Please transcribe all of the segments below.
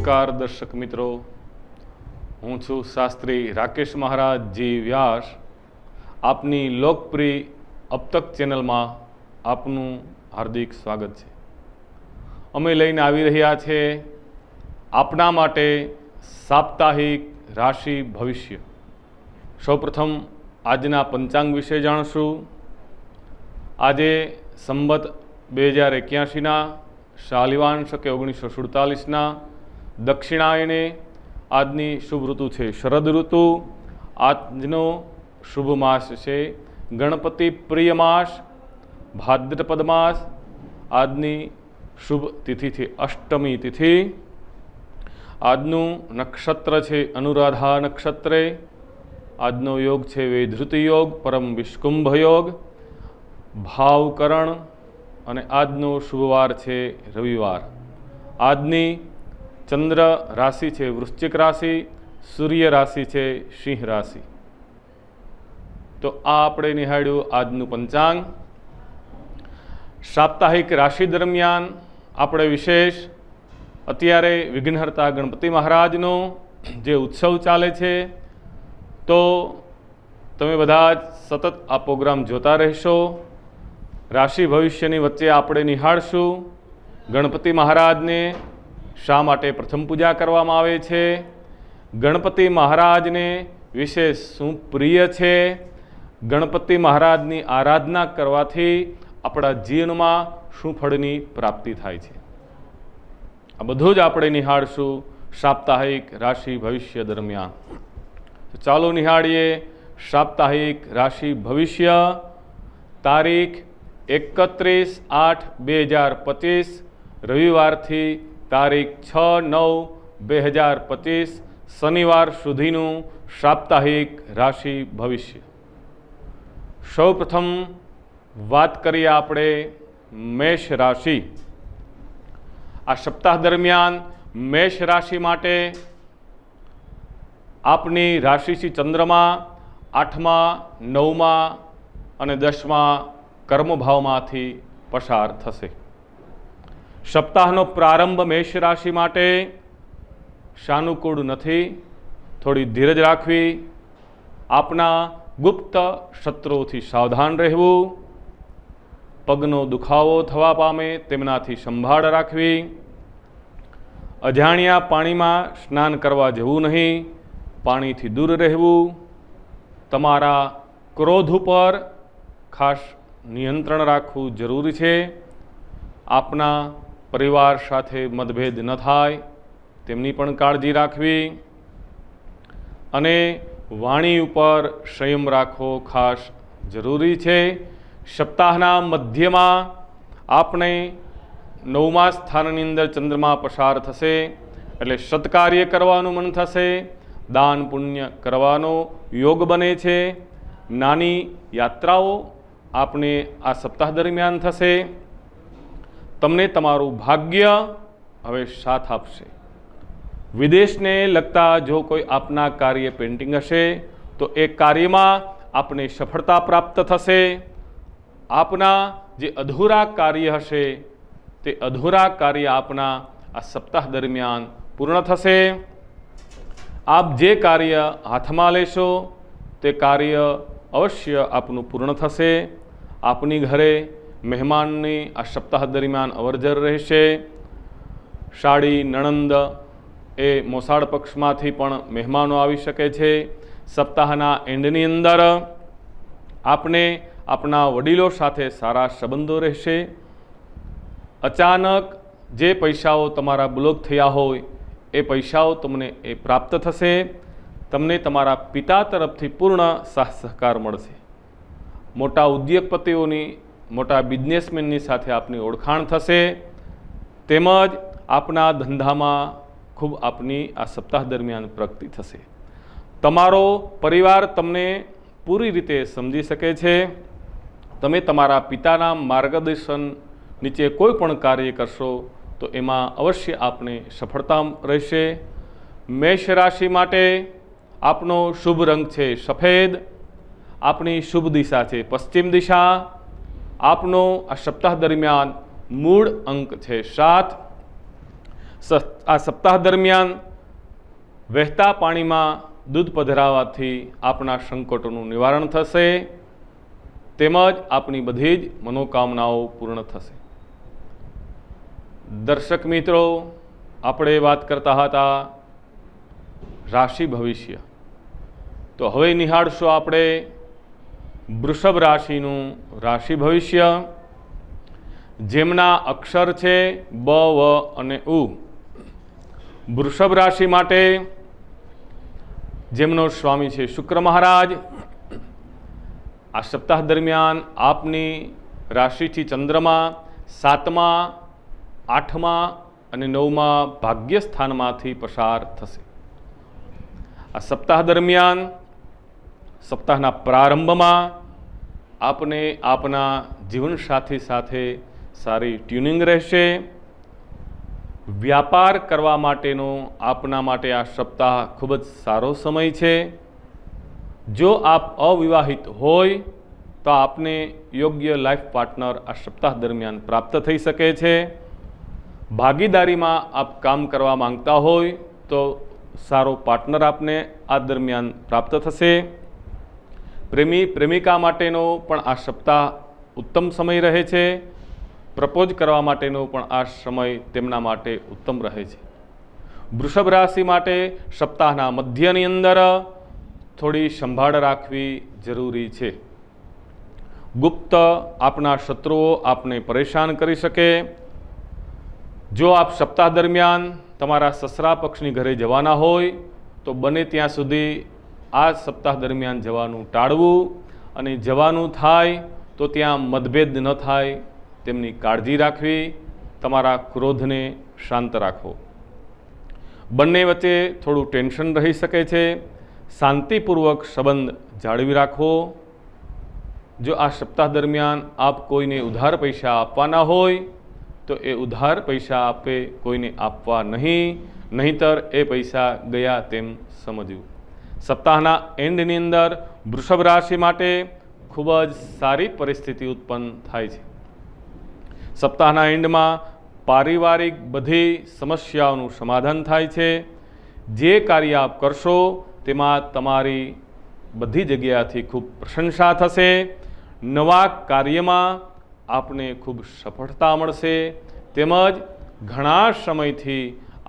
નમસ્કાર દર્શક મિત્રો, હું છું શાસ્ત્રી રાકેશ મહારાજજી વ્યાસ. આપની લોકપ્રિય અબ તક ચેનલમાં આપનું હાર્દિક સ્વાગત છે. અમે લઈને આવી રહ્યા છે આપના માટે સાપ્તાહિક રાશિ ભવિષ્ય. સૌપ્રથમ આજના પંચાંગ વિશે જાણશું. આજે સંવત 2081ના શાલિવાન શકે 1947ના દક્ષિણાયને આજની શુભ ઋતુ છે શરદ ઋતુ. આજનો શુભ માસ છે ગણપતિ પ્રિય માસ, ભાદ્રપદ માસ. આજની શુભ તિથિ છે અષ્ટમી તિથિ. આજનું નક્ષત્ર છે અનુરાધા નક્ષત્રે. આજનો યોગ છે વૈધૃતિ યોગ, પરમ વિષ્કુંભ યોગ, ભાવકરણ. અને આજનો શુભવાર છે રવિવાર. આજની ચંદ્ર રાશિ છે વૃશ્ચિક રાશિ, સૂર્ય રાશિ છે સિંહ રાશિ. તો આ આપણે નિહાળ્યું આજનું પંચાંગ. સાપ્તાહિક રાશિ દરમિયાન આપણે વિશેષ અત્યારે વિઘ્નહર્તા ગણપતિ મહારાજનો જે ઉત્સવ ચાલે છે, તો તમે બધા જ સતત આ પ્રોગ્રામ જોતા રહેશો. રાશિ ભવિષ્યની વચ્ચે આપણે નિહાળશું ગણપતિ મહારાજને શા માટે પ્રથમ પૂજા કરવામાં આવે છે, ગણપતિ મહારાજને વિશેષ શું પ્રિય છે, ગણપતિ મહારાજની આરાધના કરવાથી આપણા જીવનમાં શું ફળની પ્રાપ્તિ થાય છે. આ બધું જ આપણે નિહાળશું સાપ્તાહિક રાશિ ભવિષ્ય દરમિયાન. તો ચાલો નિહાળીએ સાપ્તાહિક રાશિ ભવિષ્ય. તારીખ 31/8/2025 રવિવારથી તારીખ 6/9/2025 શનિવાર સુધીનું સાપ્તાહિક રાશિ ભવિષ્ય. સૌપ્રથમ વાત કરીએ આપણે મેષ રાશિ. આ સપ્તાહ દરમિયાન મેષ રાશિ માટે આપની રાશિથી ચંદ્રમા 8મા, 9મા અને 10મા કર્મભાવમાંથી પસાર થશે. સપ્તાહનો પ્રારંભ મેષ રાશિ માટે સાનુકૂળ નથી. થોડી ધીરજ રાખવી, આપના ગુપ્ત શત્રુઓથી સાવધાન રહેવું, પગનો દુખાવો થવા પામે તેમનાથી સંભાળ રાખવી, અજાણ્યા પાણીમાં સ્નાન કરવા જવું નહીં, પાણીથી દૂર રહેવું, તમારા ક્રોધ ઉપર ખાસ નિયંત્રણ રાખવું જરૂરી છે. આપના પરિવાર સાથે મતભેદ ન થાય તેમની પણ કાળજી રાખવી અને વાણી ઉપર સંયમ રાખવો ખાસ જરૂરી છે. સપ્તાહના મધ્યમાં આપણે 9મા સ્થાનની અંદર ચંદ્રમા પસાર થશે, એટલે સત્કાર્ય કરવાનું મન થશે, દાન પુણ્ય કરવાનો યોગ બને છે. નાની યાત્રાઓ આપણે આ સપ્તાહ દરમિયાન થશે. તમને તમારું ભાગ્ય હવે સાથ આપશે. વિદેશને લગતા જો કોઈ આપના કાર્ય પેન્ડિંગ હશે તો એ કાર્યમાં આપને સફળતા પ્રાપ્ત થશે. આપના જે અધૂરા કાર્ય હશે તે અધૂરા કાર્ય આપના આ સપ્તાહ દરમિયાન પૂર્ણ થશે. આપ જે કાર્ય હાથમાં લેશો તે કાર્ય અવશ્ય આપનું પૂર્ણ થશે. આપની ઘરે મહેમાનની આ સપ્તાહ દરમિયાન અવરજવર રહેશે. સાડી નણંદ એ મોસાળ પક્ષમાંથી પણ મહેમાનો આવી શકે છે. સપ્તાહના એન્ડની અંદર આપને આપના વડીલો સાથે સારા સંબંધો રહેશે. અચાનક જે પૈસાઓ તમારા બ્લોક થયા હોય એ પૈસાઓ તમને પ્રાપ્ત થશે. તમને તમારા પિતા તરફથી પૂર્ણ સાથ સહકાર મળશે. મોટા ઉદ્યોગપતિઓની, મોટા બિઝનેસમેનની સાથે આપની ઓળખાણ થશે. તેમજ આપના ધંધામાં ખૂબ આપની આ સપ્તાહ દરમિયાન પ્રગતિ થશે. તમારો પરિવાર તમને પૂરી રીતે સમજી શકે છે. તમે તમારા પિતાના માર્ગદર્શન નીચે કોઈ પણ કાર્ય કરશો તો એમાં અવશ્ય આપને સફળતા રહેશે. મેષ રાશિ માટે આપનો શુભ રંગ છે સફેદ. આપની શુભ દિશા છે પશ્ચિમ દિશા. આપનો આ સપ્તાહ દરમિયાન મૂળ અંક છે 7. આ સપ્તાહ દરમિયાન વહેતા પાણીમાં દૂધ પધરાવવાથી આપણા સંકટોનું નિવારણ થશે, તેમજ આપણી બધી જ મનોકામનાઓ પૂર્ણ થશે. દર્શક મિત્રો, આપણે વાત કરતા હતા રાશિ ભવિષ્ય, તો હવે નિહાળશું આપણે વૃષભ રાશિનું રાશિ ભવિષ્ય, જેમના અક્ષર છે બ, વ અને ઉ. વૃષભ રાશિ માટે જેમનો સ્વામી છે શુક્ર મહારાજ, આ સપ્તાહ દરમિયાન આપની રાશિથી ચંદ્રમા 7મા, 8મા અને 9મા ભાગ્ય સ્થાનમાંથી પસાર થશે. આ સપ્તાહ દરમિયાન સપ્તાહના પ્રારંભમાં આપને આપના જીવનસાથી સાથે સારી ટ્યુનિંગ રહેશે. વ્યાપાર કરવા માટેનો આપના માટે આ સપ્તાહ ખૂબ જ સારો સમય છે. જો આપ અવિવાહિત હોય તો આપને યોગ્ય લાઈફ પાર્ટનર આ સપ્તાહ દરમિયાન પ્રાપ્ત થઈ શકે છે. ભાગીદારીમાં આપ કામ કરવા માંગતા હોય તો સારો પાર્ટનર આપને આ દરમિયાન પ્રાપ્ત થશે. પ્રેમી પ્રેમિકા માટેનો પણ આ સપ્તાહ ઉત્તમ સમય રહે છે. પ્રપોઝ કરવા માટેનો પણ આ સમય તેમના માટે ઉત્તમ રહે છે. વૃષભ રાશિ માટે સપ્તાહના મધ્યની અંદર થોડી સંભાળ રાખવી જરૂરી છે. ગુપ્ત આપના શત્રુઓ આપને પરેશાન કરી શકે. જો આપ સપ્તાહ દરમિયાન તમારા સસરા પક્ષની ઘરે જવાના હોય તો બને ત્યાં સુધી આ સપ્તાહ દરમિયાન જવાનું ટાળવું, અને જવાનું થાય તો ત્યાં મતભેદ ન થાય તેમની કાળજી રાખવી. તમારા ક્રોધને શાંત રાખો. બંને વચ્ચે થોડું ટેન્શન રહી શકે છે. શાંતિપૂર્વક સંબંધ જાળવી રાખવો. જો આ સપ્તાહ દરમિયાન આપ કોઈને ઉધાર પૈસા આપવાના હોય તો એ ઉધાર પૈસા આપે કોઈને આપવા નહીં, નહીંતર એ પૈસા ગયા તેમ સમજવું. સપ્તાહના એન્ડની અંદર વૃષભ રાશિ માટે ખૂબ જ સારી પરિસ્થિતિ ઉત્પન્ન થાય છે. સપ્તાહના એન્ડમાં પારિવારિક બધી સમસ્યાઓનું સમાધાન થાય છે. જે કાર્ય આપ કરશો તેમાં તમારી બધી જગ્યાથી ખૂબ પ્રશંસા થશે. નવા કાર્યમાં આપને ખૂબ સફળતા મળશે. તેમજ ઘણા સમયથી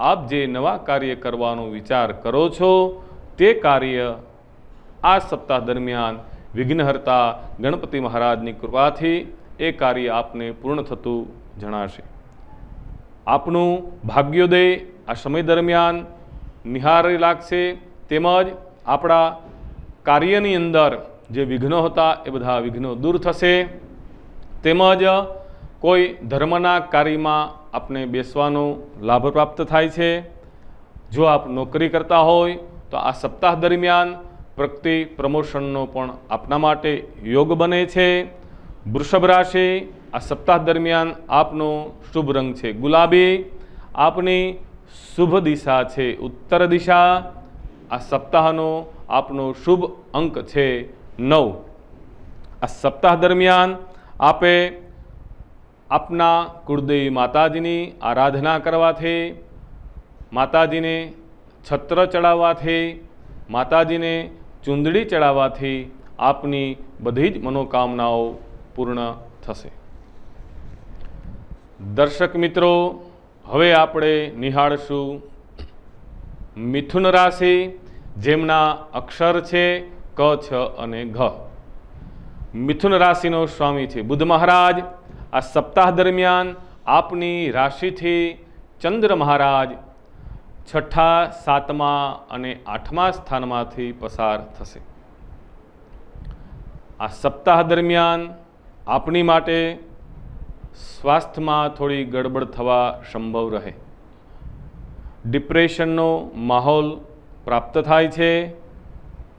આપ જે નવા કાર્ય કરવાનો વિચાર કરો છો તે કાર્ય આ સપ્તાહ દરમિયાન વિઘ્નહર્તા ગણપતિ મહારાજની કૃપાથી એ કાર્ય આપને પૂર્ણ થતું જણાશે. આપનું ભાગ્યોદય આ સમય દરમિયાન નિહાળી લાગશે. તેમજ આપણા કાર્યની અંદર જે વિઘ્નો હતા એ બધા વિઘ્નો દૂર થશે. તેમજ કોઈ ધર્મના કાર્યમાં આપને બેસવાનો લાભ પ્રાપ્ત થાય છે. જો આપ નોકરી કરતા હોય તો આ સપ્તાહ દરમિયાન પ્રગતિ પ્રમોશનનો પણ આપના માટે યોગ બને છે. વૃષભ રાશિ, આ સપ્તાહ દરમિયાન આપનો શુભ રંગ છે ગુલાબી. આપની શુભ દિશા છે ઉત્તર દિશા. આ સપ્તાહનો આપનો શુભ અંક છે 9. આ સપ્તાહ દરમિયાન આપે આપના કુળદેવી માતાજીની આરાધના કરવાથી, માતાજીને છત્ર ચડાવવાથી, માતાજીને ચૂંદડી ચડાવવાથી આપની બધી જ મનોકામનાઓ પૂર્ણ થશે. દર્શક મિત્રો, હવે આપણે નિહાળશું મિથુન રાશિ, જેમના અક્ષર છે ક, છ અને ઘ. મિથુન રાશિનો સ્વામી છે બુધ મહારાજ. આ સપ્તાહ દરમિયાન આપની રાશિથી ચંદ્ર મહારાજ 6ઠા, 7મા અને 8મા સ્થાનમાંથી પસાર થશે. આ સપ્તાહ દરમિયાન આપની માટે સ્વાસ્થ્યમાં થોડી ગડબડ થવા સંભવ રહે. ડિપ્રેશનનો માહોલ પ્રાપ્ત થાય છે.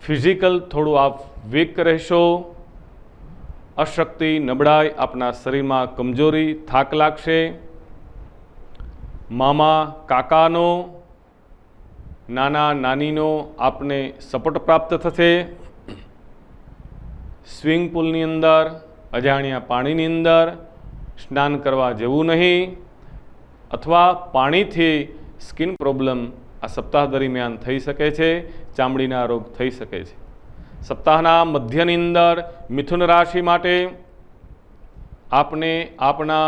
ફિઝિકલ થોડું આપ વીક રહેશો. અશક્તિ, નબળાઈ, આપના શરીરમાં કમજોરી, થાક લાગશે. મામા કાકાનો, નાના નાનીનો આપને સપોર્ટ પ્રાપ્ત થશે. સ્વિમિંગ પુલની અંદર, અજાણ્યા પાણીની અંદર સ્નાન કરવા જવું નહીં, અથવા પાણીથી સ્કિન પ્રોબ્લેમ આ સપ્તાહ દરમિયાન થઈ શકે છે, ચામડીના રોગ થઈ શકે છે. સપ્તાહના મધ્યની અંદર મિથુન રાશિ માટે આપને આપના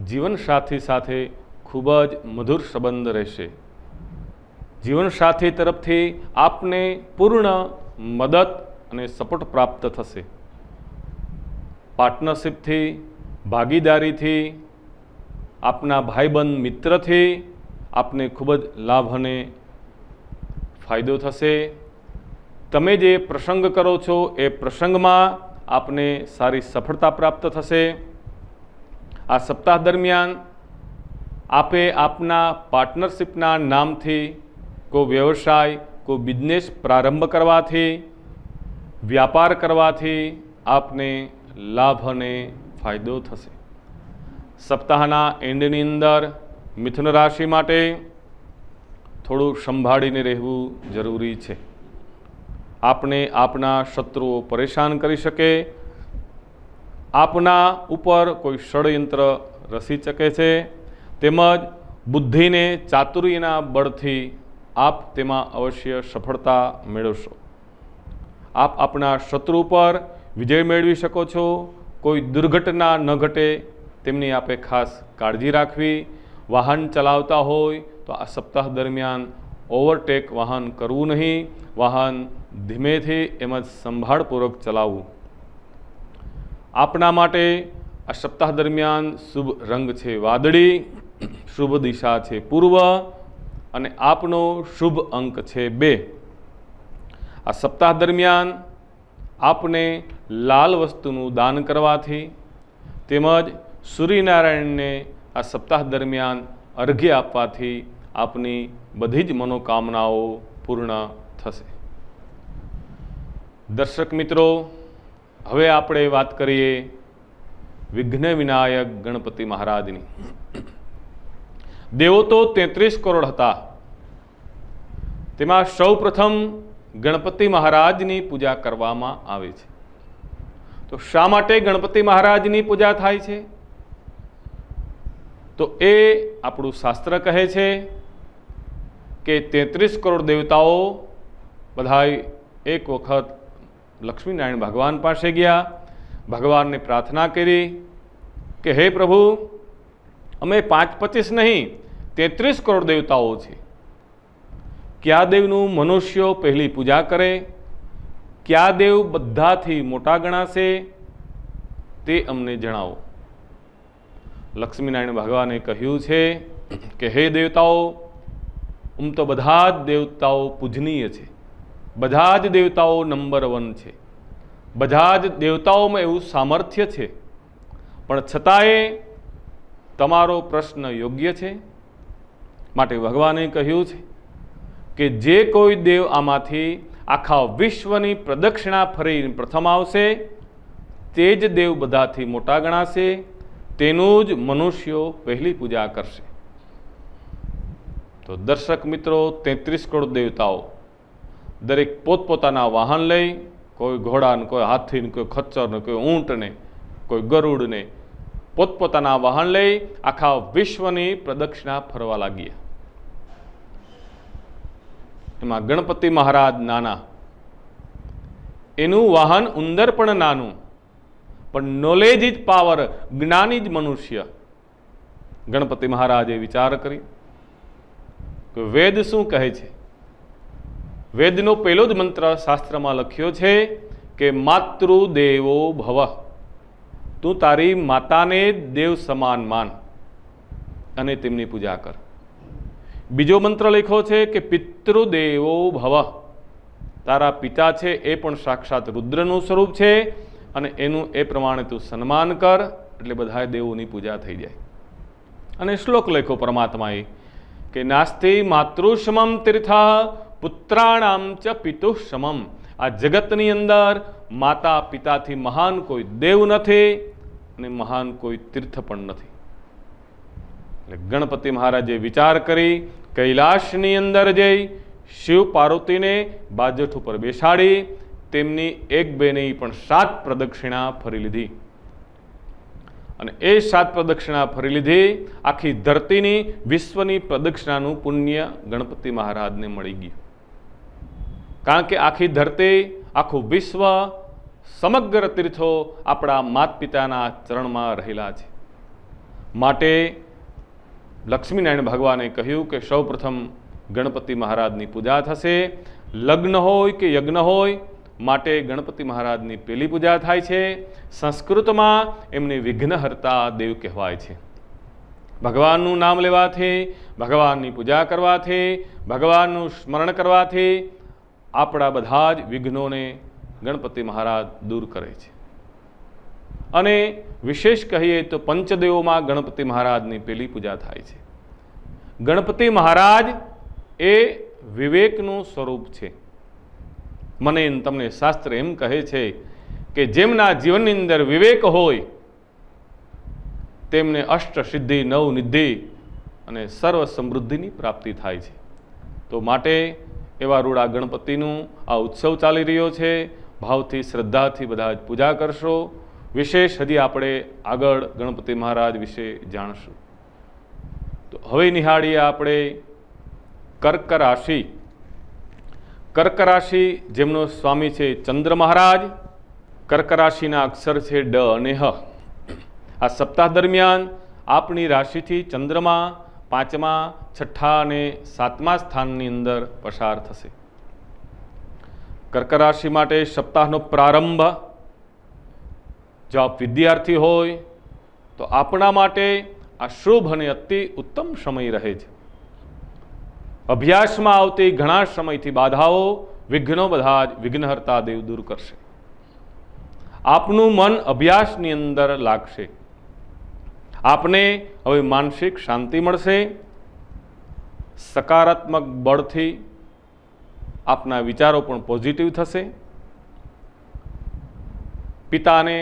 જીવનસાથી સાથે ખૂબ જ મધુર સંબંધ રહેશે. જીવનસાથી તરફથી આપને પૂર્ણ મદદ અને સપોર્ટ પ્રાપ્ત થશે. પાર્ટનરશિપથી, ભાગીદારીથી, આપના ભાઈબંધ મિત્રથી આપને ખૂબ જ લાભ અને ફાયદો થશે. તમે જે પ્રસંગ કરો છો એ પ્રસંગમાં આપને સારી સફળતા પ્રાપ્ત થશે. આ સપ્તાહ દરમિયાન આપે આપના પાર્ટનરશિપના નામથી કોઈ વ્યવસાય, કોઈ બિઝનેસ પ્રારંભ કરવાથી, વ્યાપાર કરવાથી આપને લાભ અને ફાયદો થશે. સપ્તાહના એન્ડની અંદર મિથુન રાશિ માટે થોડું સંભાળીને રહેવું જરૂરી છે. આપને આપના શત્રુઓ પરેશાન કરી શકે, આપના ઉપર કોઈ ષડયંત્ર રચી શકે છે, તેમજ બુદ્ધિને ચાતુર્યના બળથી આપ તેમાં અવશ્ય સફળતા મેળવશો. આપ આપના શત્રુ પર વિજય મેળવી શકો છો. કોઈ દુર્ઘટના ન ઘટે તેમની આપે ખાસ કાળજી રાખવી. વાહન ચલાવતા હોય તો આ સપ્તાહ દરમિયાન ઓવરટેક વાહન કરવું નહીં. વાહન ધીમેથી એમજ સંભાળપૂર્વક ચલાવવું. આપના માટે આ સપ્તાહ દરમિયાન શુભ રંગ છે વાદળી, શુભ દિશા છે પૂર્વ અને આપનો શુભ અંક છે 2. આ સપ્તાહ દરમિયાન આપને લાલ વસ્તુનું દાન કરવાથી તેમજ સૂર્યનારાયણને આ સપ્તાહ દરમિયાન અર્ઘ્ય આપવાથી આપની બધી જ મનોકામનાઓ પૂર્ણ થશે. દર્શક મિત્રો, હવે આપણે વાત કરીએ વિઘ્ન વિનાયક ગણપતિ મહારાજની. દેવો તો 33 કરોડ હતા, તેમાં સૌ પ્રથમ ગણપતિ મહારાજની પૂજા કરવામાં આવે છે. તો શા માટે ગણપતિ મહારાજની પૂજા થાય છે? તો એ આપણું શાસ્ત્ર કહે છે કે 33 કરોડ દેવતાઓ બધાય એક વખત લક્ષ્મીનારાયણ ભગવાન પાસે ગયા, ભગવાનને પ્રાર્થના કરી કે હે પ્રભુ, અમે 5-25 નહીં 33 કરોડ દેવતાઓ છે. કયા દેવનું મનુષ્યો પહેલી પૂજા કરે, કયા દેવ બધાથી મોટા ગણાશે તે અમને જણાવો. લક્ષ્મીનારાયણ ભગવાને કહ્યું છે કે હે દેવતાઓ, તો બધા જ દેવતાઓ પૂજનીય છે, બધા જ દેવતાઓ નંબર 1 છે, બધા જ દેવતાઓમાં એવું સામર્થ્ય છે, પણ છતાંય તમારો પ્રશ્ન યોગ્ય છે. માટે ભગવાને કહ્યું છે કે જે કોઈ દેવ આમાંથી આખા વિશ્વની પ્રદક્ષિણા ફરી પ્રથમ આવશે તે જ દેવ બધાથી મોટા ગણાશે, તેનું જ મનુષ્યો પહેલી પૂજા કરશે. તો દર્શક મિત્રો, 33 કરોડ દેવતાઓ દરેક પોતપોતાના વાહન લઈ, કોઈ ઘોડાને, કોઈ હાથીને, કોઈ ખચ્ચરને, કોઈ ઊંટને, કોઈ ગરુડને, પોતપોતાના વાહન લઈ આખા વિશ્વની પ્રદક્ષિણા ફરવા લાગ્યા. એમાં ગણપતિ મહારાજ નાના, એનું વાહન ઉંદર પણ નાનું, પણ નોલેજ ઇઝ પાવર, જ્ઞાની જ મનુષ્ય. ગણપતિ મહારાજે વિચાર કરી કે વેદ શું કહે છે. વેદનો પહેલો જ મંત્ર શાસ્ત્રમાં લખ્યો છે કે માતૃદેવો ભવ, તું તારી માતાને દેવ સમાન માન અને તેમની પૂજા કર. બીજો મંત્ર લખ્યો છે કે પિતૃદેવો ભવ, તારા પિતા છે એ પણ સાક્ષાત રુદ્રનું સ્વરૂપ છે અને એનું એ પ્રમાણે તું સન્માન કર, એટલે બધા દેવોની પૂજા થઈ જાય. અને શ્લોક લખ્યો પરમાત્માએ કે નાસ્તિ માતૃસમમ તીર્થ પુત્રાણામ ચ પિતુઃ સમમ. આ જગતની અંદર માતા પિતાથી મહાન કોઈ દેવ નથી અને મહાન કોઈ તીર્થ પણ નથી. એટલે ગણપતિ મહારાજે વિચાર કરી કૈલાસની અંદર જઈ શિવ પાર્વતીને બાજટ ઉપર બેસાડી તેમની 1-2 નહીં પણ 7 પ્રદક્ષિણા ફરી લીધી. અને એ 7 પ્રદક્ષિણા ફરી લીધી, આખી ધરતીની વિશ્વની પ્રદક્ષિણાનું પુણ્ય ગણપતિ મહારાજને મળી ગયું. કારણ કે આખી ધરતી, આખું વિશ્વ, સમગ્ર તીર્થો આપણા માત પિતાના ચરણમાં રહેલા છે. માટે લક્ષ્મીનારાયણ ભગવાને કહ્યું કે સૌપ્રથમ ગણપતિ મહારાજની પૂજા થશે. લગ્ન હોય કે યજ્ઞ હોય, માટે ગણપતિ મહારાજની પહેલી પૂજા થાય છે. સંસ્કૃતમાં એમને વિઘ્નહર્તા દેવ કહેવાય છે. ભગવાનનું નામ લેવાથી, ભગવાનની પૂજા કરવાથી, ભગવાનનું સ્મરણ કરવાથી આપણા બધા જ વિઘ્નોને ગણપતિ મહારાજ દૂર કરે છે. અને વિશેષ કહીએ તો પંચદેવોમાં ગણપતિ મહારાજની પહેલી પૂજા થાય છે. ગણપતિ મહારાજ એ વિવેકનું સ્વરૂપ છે. મને તમને શાસ્ત્ર એમ કહે છે કે જેમના જીવનની અંદર વિવેક હોય તેમને અષ્ટ સિદ્ધિ, નવ નિધિ અને સર્વ સમૃદ્ધિની પ્રાપ્તિ થાય છે. તો માટે એવા રૂડા ગણપતિનું આ ઉત્સવ ચાલી રહ્યો છે. ભાવથી, શ્રદ્ધાથી બધા જ પૂજા કરશો. વિશેષ હજી આપણે આગળ ગણપતિ મહારાજ વિશે જાણશું. તો હવે નિહાળીએ આપણે કર્ક રાશિ. કર્ક રાશિ જેમનો સ્વામી છે ચંદ્ર મહારાજ. કર્ક રાશિના અક્ષર છે ડ અને હ. આ સપ્તાહ દરમિયાન આપણી રાશિથી ચંદ્રમા 5મા, 6ઠા અને 7મા સ્થાનની અંદર પસાર થશે. કર્ક રાશિ માટે સપ્તાહનો પ્રારંભ, જો આપ વિદ્યાર્થી હોય તો આપણા માટે આ શુભ અને અતિ ઉત્તમ સમય રહે છે. અભ્યાસમાં આવતી ઘણા સમયથી બાધાઓ, વિઘ્નો બધા જ વિઘ્નહર્તા દેવ દૂર કરશે. આપનું મન અભ્યાસની અંદર લાગશે. આપને હવે માનસિક શાંતિ મળશે. સકારાત્મક બળથી આપના વિચારો પણ પોઝિટિવ થશે. પિતાને,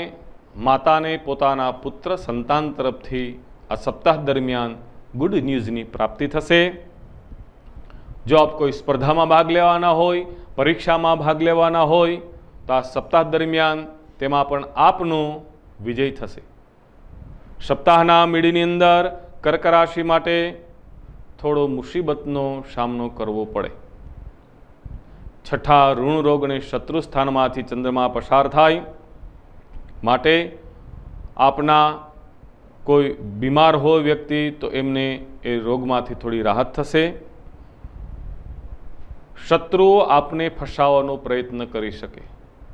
માતાને પોતાના પુત્ર સંતાન તરફથી આ સપ્તાહ દરમિયાન ગુડ ન્યૂઝની પ્રાપ્તિ થશે. જો આપ કોઈ સ્પર્ધામાં ભાગ લેવાના હોય, પરીક્ષામાં ભાગ લેવાના હોય તો આ સપ્તાહ દરમિયાન તેમાં પણ આપનો વિજય થશે. સપ્તાહના મીડીની અંદર કર્ક રાશિ માટે થોડો મુસીબતનો સામનો કરવો પડે. 6ઠા ઋણ રોગ અને શત્રુ સ્થાનમાંથી ચંદ્રમા પસાર થાય, માટે આપના કોઈ બીમાર હોય વ્યક્તિ તો એમને એ રોગમાંથી થોડી રાહત થશે. શત્રુઓ આપને ફસાવવાનો પ્રયત્ન કરી શકે,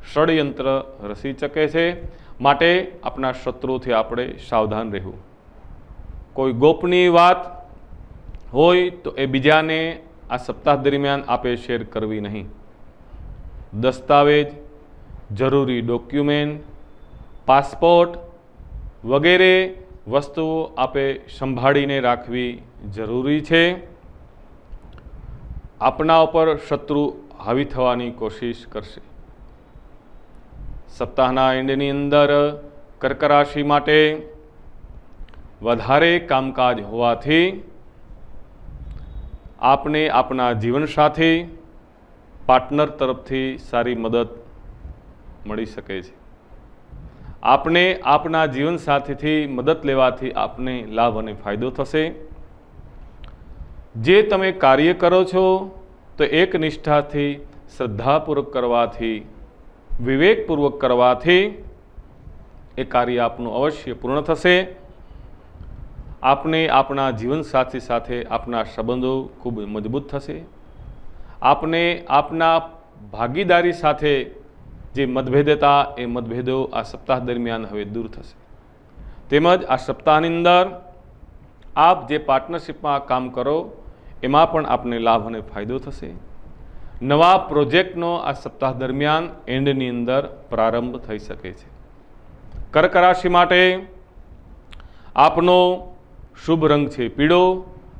ષડયંત્ર રચી શકે છે. માટે આપણા શત્રુઓથી આપણે સાવધાન રહેવું. કોઈ ગોપનીય વાત હોય તો એ બીજાને આ સપ્તાહ દરમિયાન આપે શેર કરવી નહીં. દસ્તાવેજ, જરૂરી ડોક્યુમેન્ટ, પાસપોર્ટ વગેરે વસ્તુઓ આપે સંભાળીને રાખવી જરૂરી છે. આપના ઉપર શત્રુ હાવી થવાની કોશિશ કરશે. સપ્તાહના એન્ડની અંદર કર્ક રાશિ માટે વધારે કામકાજ હોવાથી આપને આપના જીવનસાથી, પાર્ટનર તરફથી સારી મદદ મળી શકે છે. આપને આપના જીવનસાથીથી મદદ લેવાથી આપને લાભ અને ફાયદો થશે. જે તમે કાર્ય કરો છો તો એક નિષ્ઠાથી, શ્રદ્ધાપૂર્વક કરવાથી, વિવેકપૂર્વક કરવાથી એ કાર્ય આપનું અવશ્ય પૂર્ણ થશે. આપને આપના જીવનસાથી સાથે આપના સંબંધો ખૂબ મજબૂત થશે. આપને આપના ભાગીદારી સાથે જે મતભેદ હતા એ મતભેદો આ સપ્તાહ દરમિયાન હવે દૂર થશે. તેમજ આ સપ્તાહની અંદર આપ જે પાર્ટનરશિપમાં કામ કરો એમાં પણ આપને લાભ અને ફાયદો થશે. નવા પ્રોજેક્ટનો આ સપ્તાહ દરમિયાન એન્ડની અંદર પ્રારંભ થઈ શકે છે. કર્ક રાશિ માટે આપનો શુભ રંગ છે પીળો.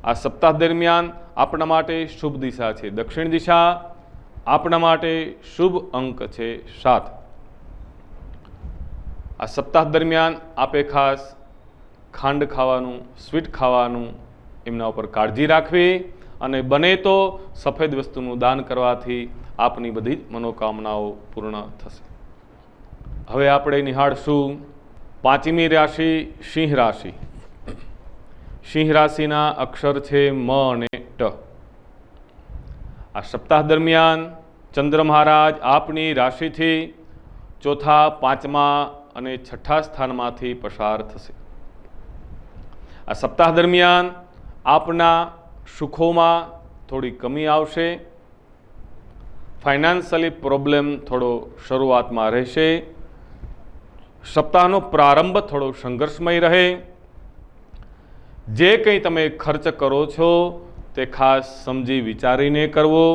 આ સપ્તાહ દરમિયાન આપણા માટે શુભ દિશા છે દક્ષિણ દિશા. આપણા માટે શુભ અંક છે 7. આ સપ્તાહ દરમિયાન આપે ખાસ ખાંડ ખાવાનું, સ્વીટ ખાવાનું એમના ઉપર કાળજી રાખવી અને બને તો સફેદ વસ્તુનું દાન કરવાથી આપની બધી જ મનોકામનાઓ પૂર્ણ થશે. હવે આપણે નિહાળશું પાંચમી રાશિ સિંહ રાશિ. સિંહ રાશિના અક્ષર છે મ અને ટ. આ સપ્તાહ દરમિયાન ચંદ્ર મહારાજ આપની રાશિથી ચોથા, પાંચમા અને છઠ્ઠા સ્થાનમાંથી પસાર થશે. આ સપ્તાહ દરમિયાન આપના સુખોમાં થોડી કમી આવશે. ફાઇનાન્શિયલી પ્રોબ્લેમ થોડો શરૂઆતમાં રહેશે. સપ્તાહનો પ્રારંભ થોડો સંઘર્ષમય રહે. જે કંઈ તમે ખર્ચ કરો છો તે ખાસ સમજી વિચારીને કરવો.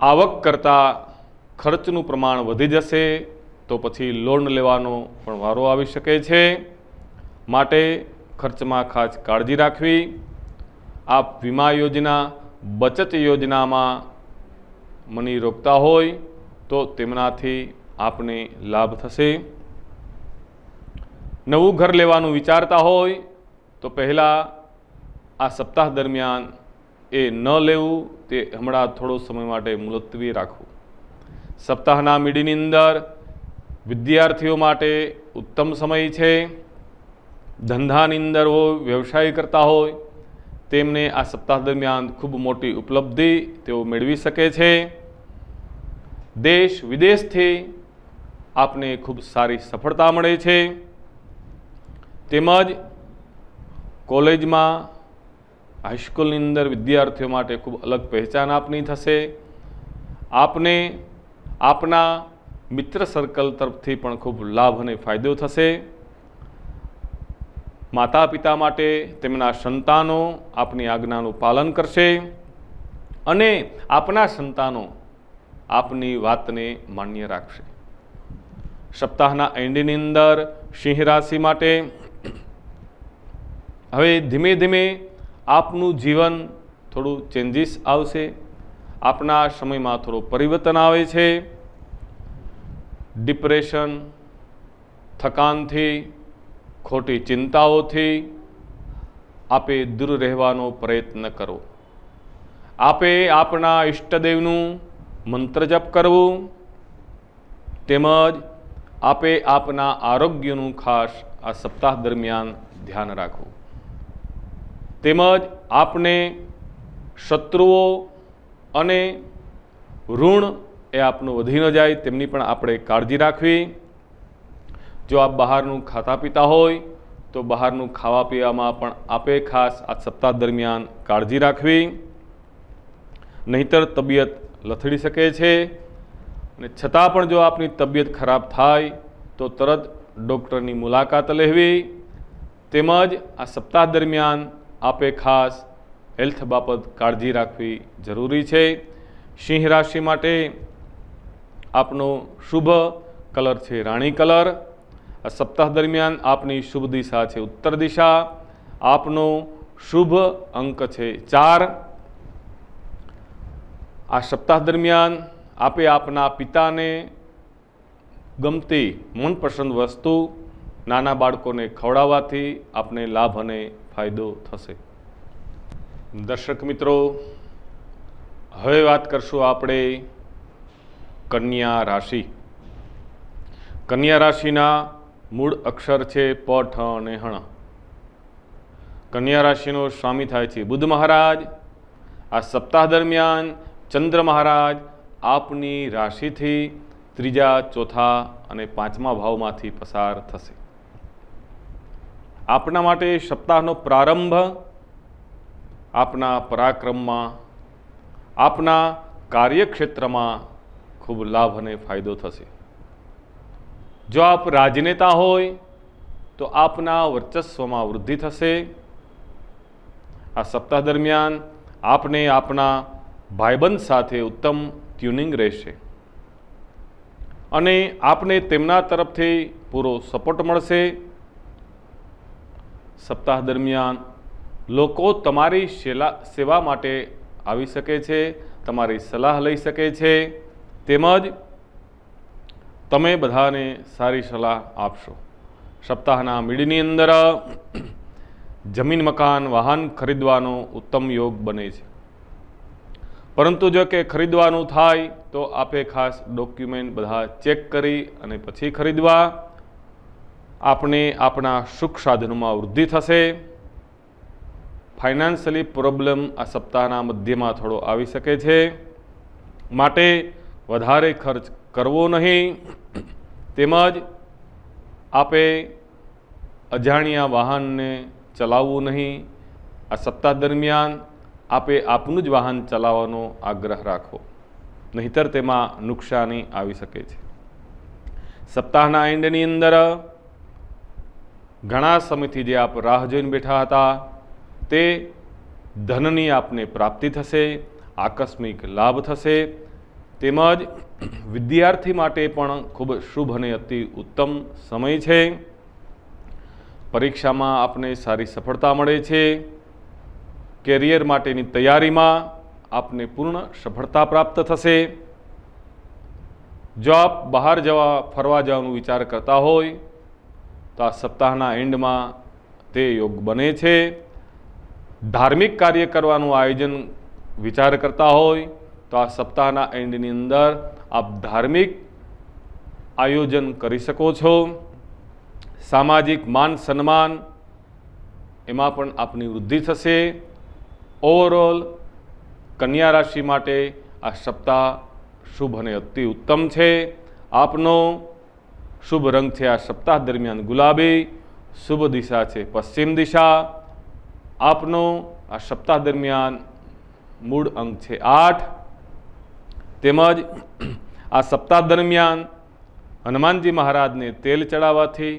આવક કરતાં ખર્ચનું પ્રમાણ વધી જશે તો પછી લોન લેવાનો પણ વારો આવી શકે છે. માટે ખર્ચમાં ખાસ કાળજી રાખવી. આપ વીમા યોજના, બચત યોજનામાં મની રોકતા હોય તો તેમનાથી આપને લાભ થશે. નવું ઘર લેવાનું વિચારતા હોય તો પહેલાં આ સપ્તાહ દરમિયાન એ ન લેવું, તે હમણાં થોડો સમય માટે મુલતવી રાખવું. સપ્તાહના મીડિયની અંદર વિદ્યાર્થીઓ માટે ઉત્તમ સમય છે. ધંધાની અંદર હોય, વ્યવસાય કરતા હોય તેમને આ સપ્તાહ દરમિયાન ખૂબ મોટી ઉપલબ્ધિ તેઓ મેળવી શકે છે. દેશ વિદેશથી આપને ખૂબ સારી સફળતા મળે છે. તેમજ કોલેજમાં, હાઈસ્કૂલની અંદર વિદ્યાર્થીઓ માટે ખૂબ અલગ પહેચાન આપની થશે. આપને આપના મિત્ર સર્કલ તરફથી પણ ખૂબ લાભ અને ફાયદો થશે. માતા પિતા માટે તેમના સંતાનો આપની આજ્ઞાનું પાલન કરશે અને આપના સંતાનો આપની વાતને માન્ય રાખશે. સપ્તાહના એન્ડની અંદર સિંહ રાશિ માટે હવે ધીમે ધીમે આપનું જીવન થોડું ચેન્જીસ આવશે. આપના સમયમાં થોડું પરિવર્તન આવે છે. ડિપ્રેશન, થકાનથી, ખોટી ચિંતાઓથી આપે દૂર રહેવાનો પ્રયત્ન કરો. આપે આપના ઈષ્ટદેવનું મંત્ર જપ કરવું તેમજ આપે આપના આરોગ્યનું ખાસ આ સપ્તાહ દરમિયાન ધ્યાન રાખવું. તેમજ આપને શત્રુઓ અને ઋણ એ આપનું વધી ન જાય તેમની પણ આપણે કાળજી રાખવી. જો આપ બહારનું ખાતા પીતા હોય તો બહારનું ખાવા પીવામાં પણ આપે ખાસ આ સપ્તાહ દરમિયાન કાળજી રાખવી. નહીંતર તબિયત લથડી શકે છે અને છતાં પણ જો આપની તબિયત ખરાબ થાય તો તરત ડૉક્ટરની મુલાકાત લેવી. તેમજ આ સપ્તાહ દરમિયાન આપે ખાસ હેલ્થ બાબત કાળજી રાખવી જરૂરી છે. સિંહ રાશિ માટે આપનો શુભ કલર છે રાણી કલર. આ સપ્તાહ દરમિયાન આપની શુભ દિશા છે ઉત્તર દિશા. આપનો શુભ અંક છે 4. આ સપ્તાહ દરમિયાન આપે આપના પિતાને ગમતી મનપસંદ વસ્તુ નાના બાળકોને ખવડાવવાથી આપને લાભ અને ફાયદો થશે. દર્શક મિત્રો, હવે વાત કરશું આપણે કન્યા રાશિ. કન્યા રાશિના મૂળ અક્ષર છે પ, ઠ અને હણ. કન્યા રાશિનો સ્વામી થાય છે બુધ મહારાજ. આ સપ્તાહ દરમિયાન ચંદ્ર મહારાજ આપની રાશિથી ત્રીજા, ચોથા અને પાંચમા ભાવમાંથી પસાર થશે. આપના માટે સપ્તાહનો પ્રારંભ આપના પરાક્રમમાં, આપના કાર્યક્ષેત્રમાં ખૂબ લાભ અને ફાયદો થશે. જો આપ રાજનેતા હોય તો આપના વર્ચસ્વમાં વૃદ્ધિ થશે. આ સપ્તાહ દરમિયાન આપને આપના ભાઈબંધ સાથે ઉત્તમ ટ્યુનિંગ રહેશે અને આપને તેમના તરફથી પૂરો સપોર્ટ મળશે. સપ્તાહ દરમિયાન લોકો તમારી સેવા માટે આવી શકે છે, તમારી સલાહ લઈ શકે છે, તેમજ તમે બધાને સારી સલાહ આપશો. સપ્તાહના મીડિયની અંદર જમીન, મકાન, વાહન ખરીદવાનો ઉત્તમ યોગ બને છે. પરંતુ જો કે ખરીદવાનું થાય તો આપે ખાસ ડોક્યુમેન્ટ બધા ચેક કરી અને પછી ખરીદવા. આપણે આપણા સુખ સાધનોમાં વૃદ્ધિ થશે। ફાઇનાન્શિયલી પ્રોબ્લેમ આ સપ્તાહના મધ્યમાં થોડો આવી શકે છે, માટે વધારે ખર્ચ કરવો નહીં। તેમજ આપે અજાણ્યા વાહનને ચલાવવું નહીં। આ સપ્તાહ દરમિયાન આપે આપનું જ વાહન ચલાવવાનો આગ્રહ રાખો, નહીંતર તેમાં નુકસાની આવી શકે છે। સપ્તાહના એન્ડની અંદર ઘણા સમયથી જે આપ રાહ જોઈને બેઠા હતા તે ધનની આપને પ્રાપ્તિ થશે, આકસ્મિક લાભ થશે। તેમજ વિદ્યાર્થી માટે પણ ખૂબ શુભ અને અતિ ઉત્તમ સમય છે। પરીક્ષામાં આપને સારી સફળતા મળે છે। કેરિયર માટેની તૈયારીમાં આપને પૂર્ણ સફળતા પ્રાપ્ત થશે। જો આપ બહાર ફરવા જવાનો વિચાર કરતા હોય તો આ સપ્તાહના એન્ડમાં તે યોગ બને છે। ધાર્મિક કાર્ય કરવાનું આયોજન વિચાર કરતા હોય તો આ સપ્તાહના એન્ડની અંદર આપ ધાર્મિક આયોજન કરી શકો છો। સામાજિક માન સન્માન એમાં પણ આપની વૃદ્ધિ થશે। ઓવરઓલ કન્યા રાશિ માટે આ સપ્તાહ શુભ અને અતિ ઉત્તમ છે। આપનો શુભ રંગ છે આ સપ્તાહ દરમિયાન ગુલાબી, શુભ દિશા છે પશ્ચિમ દિશા। આપનો આ સપ્તાહ દરમિયાન મૂળ અંક છે 8। તેમજ આ સપ્તાહ દરમિયાન હનુમાનજી મહારાજને તેલ ચડાવવાથી,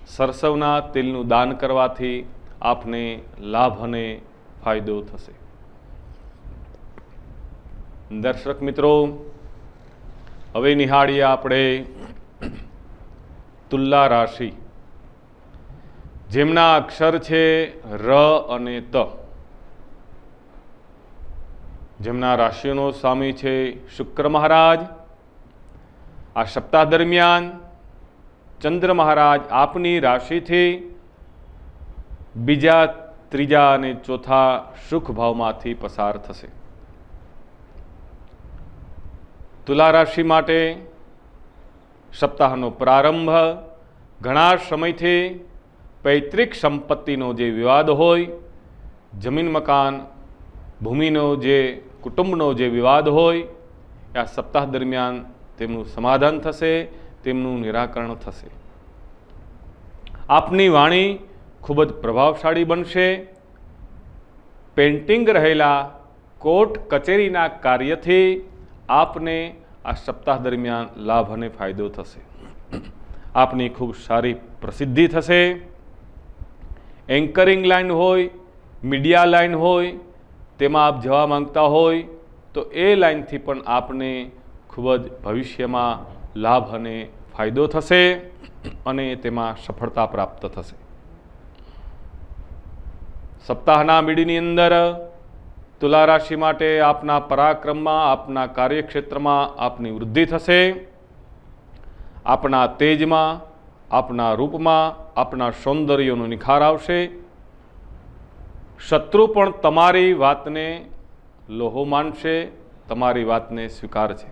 સરસવના તેલનું દાન કરવાથી આપને લાભ અને ફાયદો થશે। દર્શક મિત્રો, હવે નિહાળીએ આપણે તુલા રાશિ, જેમના અક્ષર છે ર અને ત, જેમના રાશિઓનો સ્વામી છે શુક્ર મહારાજ। આ સપ્તાહ દરમિયાન ચંદ્ર મહારાજ આપની રાશિથી બીજા, ત્રીજા અને ચોથા સુખ ભાવમાંથી પસાર થશે। તુલા રાશિ માટે સપ્તાહનો પ્રારંભ ઘણા સમયથી પૈતૃક સંપત્તિનો જે વિવાદ હોય, જમીન મકાન ભૂમિનો જે કુટુંબનો જે વિવાદ હોય, આ સપ્તાહ દરમિયાન તેમનું સમાધાન થશે, તેમનું નિરાકરણ થશે। આપની વાણી ખૂબ જ પ્રભાવશાળી બનશે। પેન્ડિંગ રહેલા કોર્ટ કચેરીના કાર્યથી આપને આ સપ્તાહ દરમિયાન લાભ અને ફાયદો થશે। આપની ખૂબ સારી પ્રસિદ્ધિ થશે। એન્કરિંગ લાઈન હોય, મીડિયા લાઈન હોય, તેમાં આપ જવા માંગતા હોય તો એ લાઈનથી પણ આપને ખૂબ જ ભવિષ્યમાં લાભ અને ફાયદો થશે અને તેમાં સફળતા પ્રાપ્ત થશે। સપ્તાહના મીડિયાની અંદર તુલા રાશિ માટે આપના પરાક્રમમાં, આપના કાર્યક્ષેત્રમાં આપની વૃદ્ધિ થશે। આપના તેજમાં, આપના રૂપમાં, આપના સૌંદર્યનો નિખાર આવશે। શત્રુ પણ તમારી વાતને લોહો માનશે, તમારી વાતને સ્વીકારશે।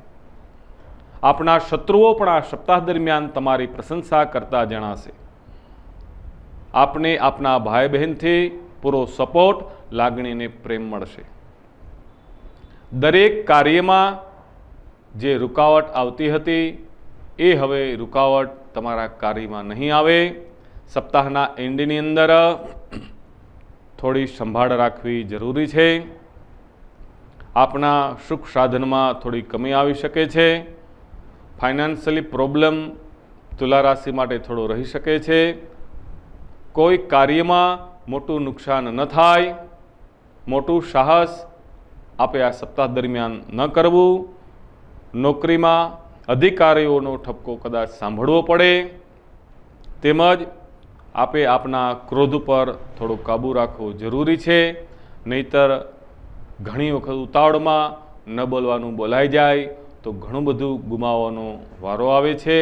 આપના શત્રુઓ પણ આ સપ્તાહ દરમિયાન તમારી પ્રશંસા કરતા જણાશે। આપને આપના ભાઈ બહેનથી પૂરો સપોર્ટ, લાગણીને પ્રેમ મળશે। દરેક કાર્યમાં જે રૂકાવટ આવતી હતી એ હવે રૂકાવટ તમારા કાર્યમાં નહીં આવે। સપ્તાહના એન્ડની અંદર થોડી સંભાળ રાખવી જરૂરી છે। આપના સુખ સાધનમાં થોડી કમી આવી શકે છે। ફાઇનાન્શિયલી પ્રોબ્લેમ તુલા રાશિ માટે થોડો રહી શકે છે। કોઈ કાર્યમાં મોટું નુકસાન ન થાય, મોટું સાહસ આપે આ સપ્તાહ દરમિયાન ન કરવું। નોકરીમાં અધિકારીઓનો ઠપકો કદાચ સાંભળવો પડે। તેમજ આપે આપના ક્રોધ ઉપર થોડો કાબૂ રાખવો જરૂરી છે, નહીતર ઘણી વખત ઉતાવળમાં ન બોલવાનું બોલાઈ જાય તો ઘણું બધું ગુમાવવાનો વારો આવે છે।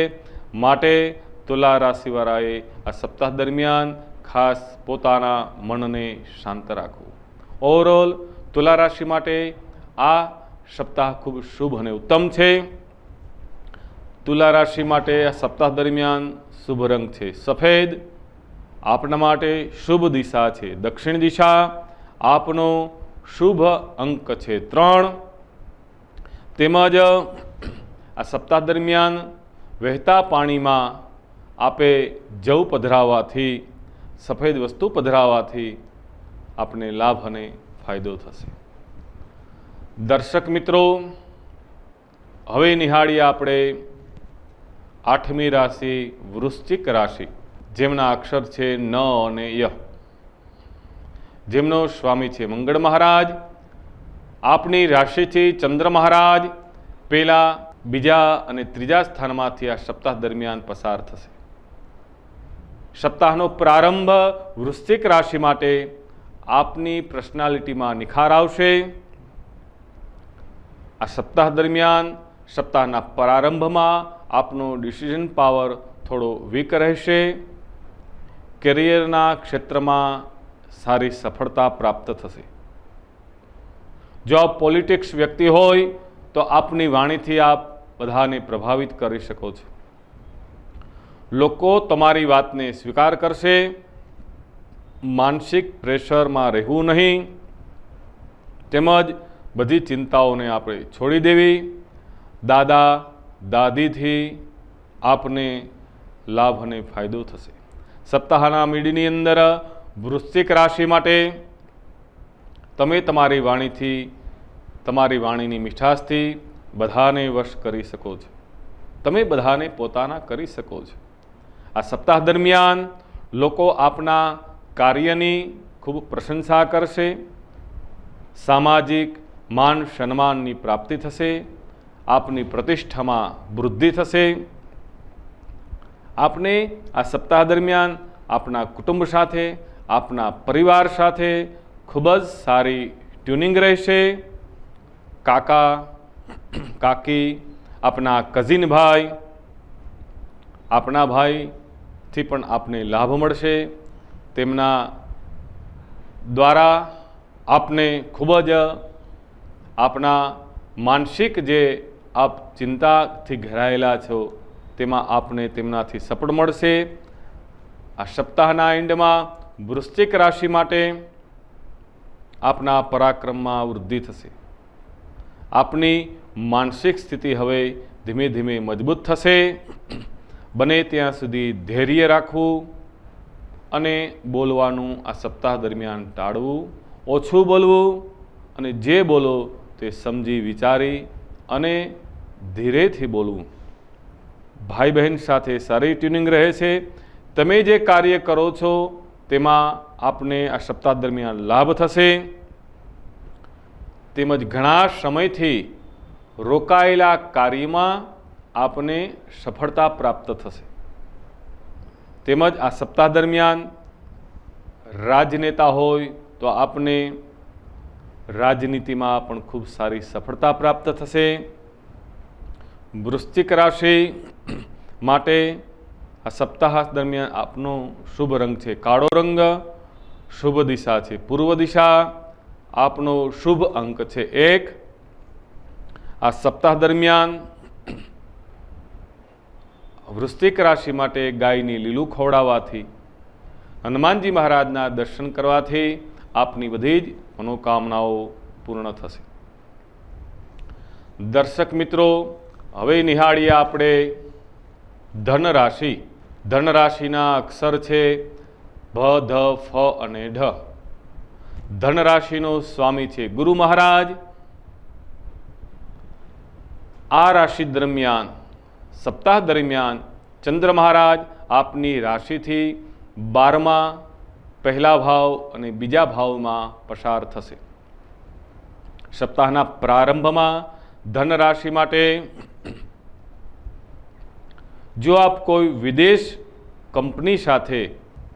માટે તુલા રાશિવાળાએ આ સપ્તાહ દરમિયાન ખાસ પોતાના મનને શાંત રાખવું। ઓવરઓલ તુલા રાશિ માટે આ સપ્તાહ ખૂબ શુભ અને ઉત્તમ છે। તુલા રાશિ માટે આ સપ્તાહ દરમિયાન શુભ રંગ છે સફેદ, આપના માટે શુભ દિશા છે દક્ષિણ દિશા, આપનો શુભ અંક છે 3, તેમજ આ સપ્તાહ દરમિયાન વહેતા પાણીમાં આપે જવ પધરાવવાથી, સફેદ વસ્તુ પધરાવવાથી આપને લાભ અને ફાયદો થશે. દર્શક મિત્રો, હવે નિહાળીએ આપણે 8મી રાશિ વૃશ્ચિક રાશિ, જેમના અક્ષર છે ન અને ય, જેમનો સ્વામી છે મંગળ મહારાજ. આપની રાશિથી ચંદ્ર મહારાજ પહેલા, બીજા અને ત્રીજા સ્થાનમાંથી આ સપ્તાહ દરમિયાન પસાર થશે. સપ્તાહનો પ્રારંભ વૃશ્ચિક રાશિ માટે આપની પર્સનાલિટીમાં નિખાર આવશે. આ સપ્તાહ દરમિયાન, સપ્તાહના પ્રારંભમાં આપનો ડિસિઝન પાવર થોડો વીક રહેશે. કેરિયરના ક્ષેત્રમાં સારી સફળતા પ્રાપ્ત થશે. જો આપ પોલિટિક્સ વ્યક્તિ હોય તો આપની વાણીથી આપ બધાને પ્રભાવિત કરી શકો છો. લોકો તમારી વાતને સ્વીકાર કરશે. માનસિક પ્રેશરમાં રહેવું નહીં, તેમજ બધી ચિંતાઓને આપણે છોડી દેવી. દાદા દાદીથી આપને લાભ અને ફાયદો થશે. સપ્તાહના મીડિયની અંદર વૃશ્ચિક રાશિ માટે તમે તમારી વાણીથી, તમારી વાણીની મીઠાશથી બધાને વશ કરી શકો છો. તમે બધાને પોતાના કરી શકો છો. આ સપ્તાહ દરમિયાન લોકો આપના કાર્યની ખૂબ પ્રશંસા કરશે. સામાજિક માન સન્માનની પ્રાપ્તિ થશે. આપની પ્રતિષ્ઠામાં વૃદ્ધિ થશે. આપને આ સપ્તાહ દરમિયાન આપના કુટુંબ સાથે, આપના પરિવાર સાથે ખૂબ જ સારી ટ્યુનિંગ રહેશે. કાકા કાકી, આપના કઝિન ભાઈ, આપના ભાઈથી પણ આપને લાભ મળશે. તેમના દ્વારા આપને ખૂબ જ આપના માનસિક જે આપ ચિંતાથી ઘેરાયેલા છો તેમાં આપને તેમનાથી સપોર્ટ મળશે. આ સપ્તાહના એન્ડમાં વૃશ્ચિક રાશિ માટે આપના પરાક્રમમાં વૃદ્ધિ થશે. આપની માનસિક સ્થિતિ હવે ધીમે ધીમે મજબૂત થશે. બને ત્યાં સુધી ધૈર્ય રાખવું અને બોલવાનું આ સપ્તાહ દરમિયાન ટાળવું. ઓછું બોલવું અને જે બોલો તે સમજી વિચારી અને ધીરેથી બોલવું. ભાઈ બહેન સાથે સારી ટ્યુનિંગ રહે છે. તમે જે કાર્ય કરો છો તેમાં આપને આ સપ્તાહ દરમિયાન લાભ થશે. તેમજ ઘણા સમયથી રોકાયેલા કાર્યમાં આપને સફળતા પ્રાપ્ત થશે. તેમજ આ સપ્તાહ દરમિયાન રાજનેતા હોય તો આપને રાજનીતિમાં પણ ખૂબ સારી સફળતા પ્રાપ્ત થશે. વૃશ્ચિક રાશિ માટે આ સપ્તાહ દરમિયાન આપનો શુભ રંગ છે કાળો રંગ, શુભ દિશા છે પૂર્વ દિશા, આપનો શુભ અંક છે 1. આ સપ્તાહ દરમિયાન વૃશ્ચિક રાશિ માટે ગાયની લીલું ખવડાવવાથી, હનુમાનજી મહારાજના દર્શન કરવાથી આપની બધી જ મનોકામનાઓ પૂર્ણ થશે. દર્શક મિત્રો, હવે નિહાળીએ આપણે ધન રાશિ. ધન રાશિના અક્ષર છે ભ, ધ, ફ અને ઢ. ધન રાશિનો સ્વામી છે ગુરુ મહારાજ. આ રાશિ દરમિયાન, સપ્તાહ દરમિયાન ચંદ્ર મહારાજ આપની રાશિથી 12મા પહેલા ભાવ અને બીજા ભાવમાં પસાર થશે. સપ્તાહના પ્રારંભમાં ધન રાશિ માટે જો આપ કોઈ વિદેશ કંપની સાથે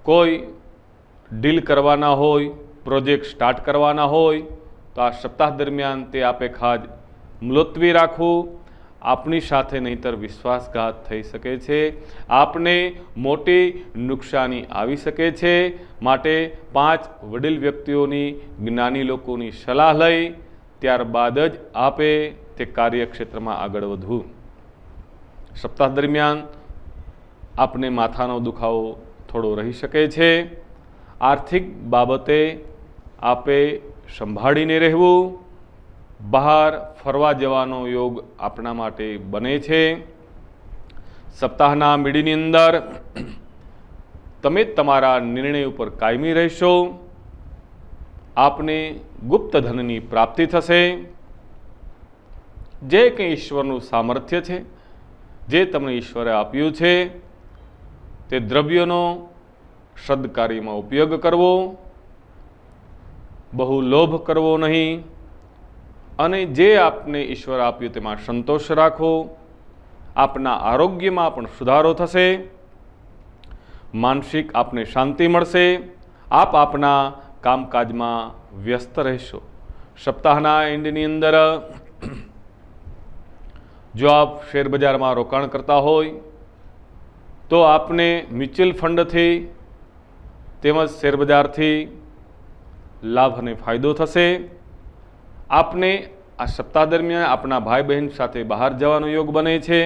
કોઈ ડીલ કરવાના હોય, પ્રોજેક્ટ સ્ટાર્ટ કરવાના હોય તો આ સપ્તાહ દરમિયાન તે આપે ખાસ મુલતવી રાખવું. આપની સાથે નહીંતર વિશ્વાસઘાત થઈ શકે છે. આપને મોટી નુકસાની આવી શકે છે. માટે 5 વડીલ વ્યક્તિઓની, જ્ઞાની લોકોની સલાહ લઈ ત્યારબાદ જ આપે તે કાર્યક્ષેત્રમાં આગળ વધવું. સપ્તાહ દરમિયાન આપને માથાનો દુખાવો થોડો રહી શકે છે. આર્થિક બાબતે આપે સંભાળીને રહેવું. બહાર ફરવા જવાનો યોગ આપણા માટે બને છે. સપ્તાહના મીડિયની અંદર તમે તમારા નિર્ણય ઉપર કાયમી રહેશો. આપને ગુપ્ત ધનની પ્રાપ્તિ થશે. જે કંઈ ઈશ્વરનું સામર્થ્ય છે, જે તમને ઈશ્વરે આપ્યું છે, તે દ્રવ્યનો સદકાર્યમાં ઉપયોગ કરવો, બહુ લોભ કરવો નહીં, અને જે આપને ઈશ્વર આપ્યું તેમાં સંતોષ રાખો. આપના આરોગ્યમાં પણ સુધારો થશે. માનસિક આપને શાંતિ મળશે. આપ આપના કામકાજમાં વ્યસ્ત રહેશો. સપ્તાહના એન્ડની અંદર જો આપ શેરબજારમાં રોકાણ કરતા હોય તો આપને મ્યુચ્યુઅલ ફંડથી તેમજ શેરબજારથી લાભ અને ફાયદો થશે. આપને આ સપ્તાહ દરમિયાન આપના ભાઈ બહેન સાથે બહાર જવાનો યોગ બને છે.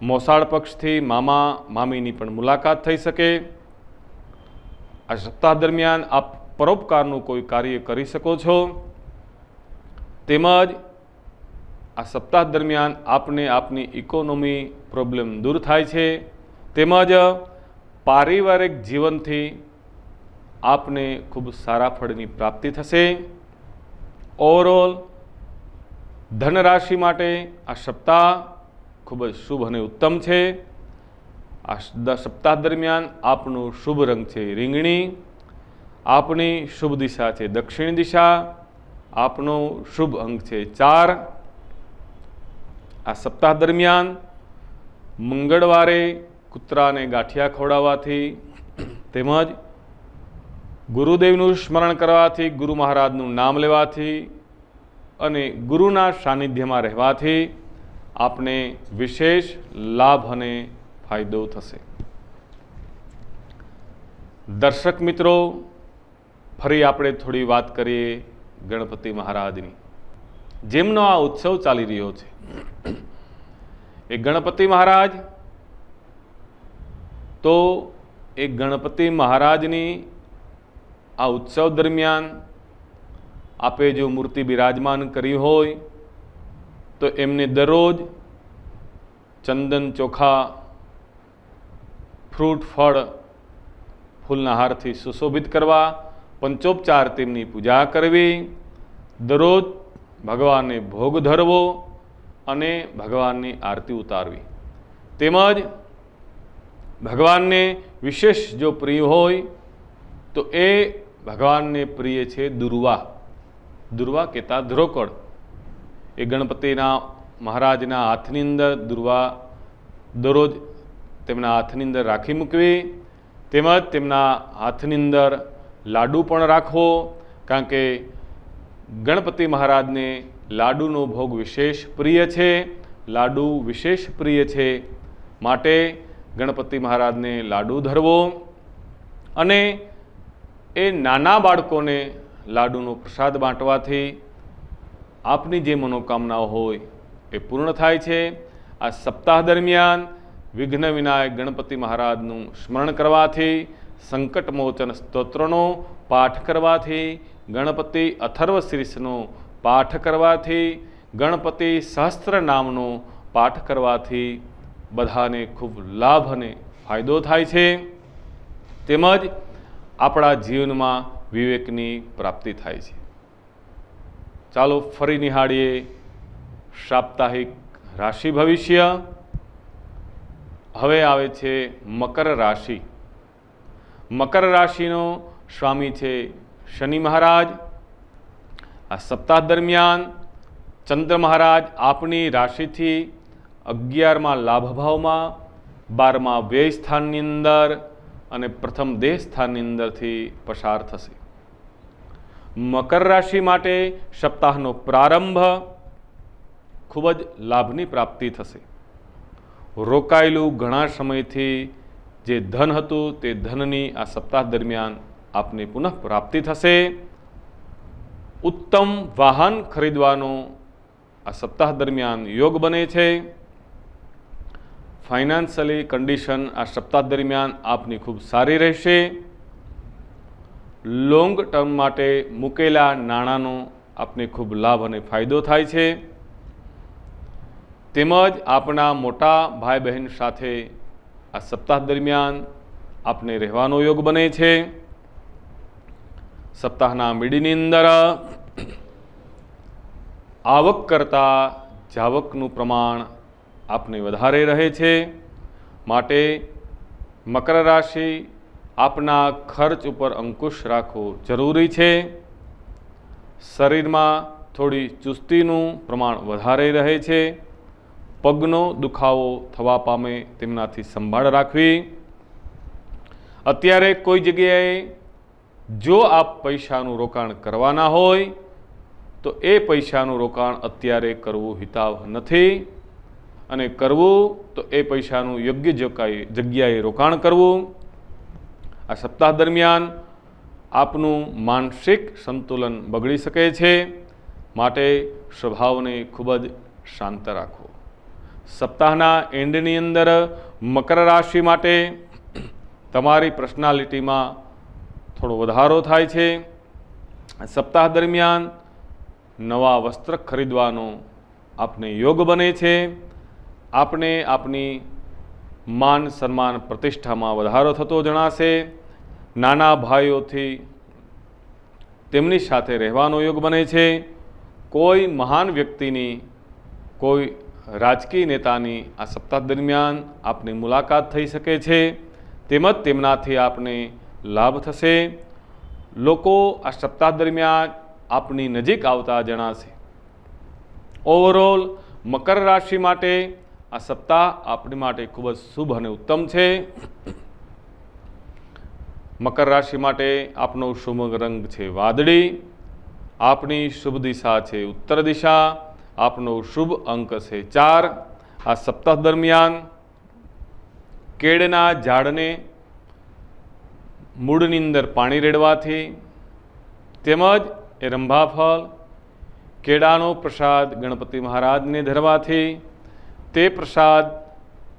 મોસાળ પક્ષથી મામા મામીની પણ મુલાકાત થઈ શકે. આ સપ્તાહ દરમિયાન આપ પરોપકારનું કોઈ કાર્ય કરી શકો છો. તેમજ આ સપ્તાહ દરમિયાન આપને આપની ઇકોનોમી પ્રોબ્લેમ દૂર થાય છે. તેમજ પારિવારિક જીવનથી આપને ખૂબ સારા ફળની પ્રાપ્તિ થશે. ઓવરઓલ ધનરાશિ માટે આ સપ્તાહ ખૂબ જ શુભ અને ઉત્તમ છે. આ સપ્તાહ દરમિયાન આપનો શુભ રંગ છે રીંગણી. આપની શુભ દિશા છે દક્ષિણ દિશા. આપનો શુભ અંક છે 4. આ સપ્તાહ દરમિયાન મંગળવારે કૂતરાને ગાંઠિયા ખવડાવવાથી તેમજ ગુરુદેવનું સ્મરણ કરવાથી, ગુરુ મહારાજનું નામ લેવાથી અને ગુરુના સાનિધ્યમાં રહેવાથી આપને વિશેષ લાભ અને ફાયદો થશે. દર્શક મિત્રો, ફરી આપણે થોડી વાત કરીએ ગણપતિ મહારાજની, જેમનો આ ઉત્સવ ચાલી રહ્યો છે. એ ગણપતિ મહારાજ તો એ ગણપતિ મહારાજની આ ઉત્સવ દરમિયાન આપે જો મૂર્તિ બિરાજમાન કરી હોય તો એમને દરરોજ ચંદન ચોખા, ફ્રૂટ, ફળ, ફૂલના હારથી સુશોભિત કરવા, પંચોપચાર તેમની પૂજા કરવી, દરરોજ ભગવાનને ભોગ ધરવો અને ભગવાનની આરતી ઉતારવી. તેમજ ભગવાનને વિશેષ જો પ્રિય હોય તો એ ભગવાનને પ્રિય છે દુર્વા. દુર્વા કહેતા ધ્રોકડ. એ ગણપતિના મહારાજના હાથની અંદર દુર્વા દરરોજ તેમના હાથની અંદર રાખી મૂકવી. તેમજ તેમના હાથની અંદર લાડુ પણ રાખવો, કારણ કે ગણપતિ મહારાજને લાડુનો ભોગ વિશેષ પ્રિય છે. લાડુ વિશેષ પ્રિય છે, માટે ગણપતિ મહારાજને લાડુ ધરવો અને એ નાના બાળકોને લાડુનો પ્રસાદ બાંટવાથી આપની જે મનોકામનાઓ હોય એ પૂર્ણ થાય છે. આ સપ્તાહ દરમિયાન વિઘ્ન વિનાયક ગણપતિ મહારાજનું સ્મરણ કરવાથી, સંકટમોચન સ્તોત્રનો પાઠ કરવાથી, ગણપતિ અથર્વ શીર્ષનો પાઠ કરવાથી, ગણપતિ સહસ્ત્ર નામનો પાઠ કરવાથી બધાને ખૂબ લાભ અને ફાયદો થાય છે. તેમજ આપણા જીવનમાં વિવેકની પ્રાપ્તિ થાય છે. ચાલો ફરી નિહાળીએ સાપ્તાહિક રાશિ ભવિષ્ય. હવે આવે છે મકર રાશિ. મકર રાશિનો સ્વામી છે શનિ મહારાજ. આ સપ્તાહ દરમિયાન ચંદ્ર મહારાજ આપની રાશિથી 11મા લાભ ભાવમાં, 12મા વ્યય સ્થાનની અંદર અને પ્રથમ દેહ સ્થાનની અંદરથી પસાર થશે. મકર રાશિ માટે સપ્તાહનો પ્રારંભ ખૂબ જ લાભની પ્રાપ્તિ થશે. રોકાયેલું ઘણા સમયથી જે ધન હતું તે ધનની આ સપ્તાહ દરમિયાન આપને પુનઃ પ્રાપ્તિ થશે. ઉત્તમ વાહન ખરીદવાનો આ સપ્તાહ દરમિયાન યોગ બને છે. ફાઇનાન્શિયલી કન્ડિશન આ સપ્તાહ દરમિયાન આપની ખૂબ સારી રહેશે. લોંગ ટર્મ માટે મૂકેલા નાણાંનો આપને ખૂબ લાભ અને ફાયદો થાય છે. તેમજ આપના મોટા ભાઈ બહેન સાથે આ સપ્તાહ દરમિયાન આપને રહેવાનો યોગ બને છે. સપ્તાહના મિડીની અંદર આવક કરતાં જાવકનું પ્રમાણ આપને વધારે રહે છે. માટે મકર રાશિ આપના ખર્ચ ઉપર અંકુશ રાખવો જરૂરી છે. શરીરમાં થોડી ચુસ્તીનું પ્રમાણ વધારે રહે છે. પગનો દુખાવો થવા પામે તેમનાથી સંભાળ રાખવી. અત્યારે કોઈ જગ્યાએ જો આપ પૈસાનું રોકાણ કરવાના હોય તો એ પૈસાનું રોકાણ અત્યારે કરવું હિતાવ નથી, અને કરવું તો એ પૈસાનું યોગ્ય જગ્યાએ રોકાણ કરવું. આ સપ્તાહ દરમિયાન આપનું માનસિક સંતુલન બગડી શકે છે. માટે સ્વભાવને ખૂબ જ શાંત રાખો. સપ્તાહના એન્ડની અંદર મકર રાશિ માટે તમારી પર્સનાલિટીમાં થોડો વધારો થાય છે. સપ્તાહ દરમિયાન નવા વસ્ત્ર ખરીદવાનો આપને યોગ બને છે. આપને આપની માન સન્માન પ્રતિષ્ઠામાં વધારો થતો જણાશે. નાના ભાઈઓથી તેમની સાથે રહેવાનો યોગ બને છે. કોઈ મહાન વ્યક્તિની, કોઈ રાજકીય નેતાની આ સપ્તાહ દરમિયાન આપની મુલાકાત થઈ શકે છે. તેમજ તેમનાથી આપને લાભ થશે. લોકો આ સપ્તાહ દરમિયાન આપની નજીક આવતા જણાશે. ઓવરઓલ મકર રાશિ માટે આ સપ્તાહ આપણી માટે ખૂબ જ શુભ અને ઉત્તમ છે. મકર રાશિ માટે આપનો શુભ રંગ છે વાદળી. આપની શુભ દિશા છે ઉત્તર દિશા. આપનો શુભ અંક છે 4. આ સપ્તાહ દરમિયાન કેળના ઝાડને મૂળની અંદર પાણી રેડવાથી તેમજ એ રંભાફળ કેળાનો પ્રસાદ ગણપતિ મહારાજને ધરવાથી, તે પ્રસાદ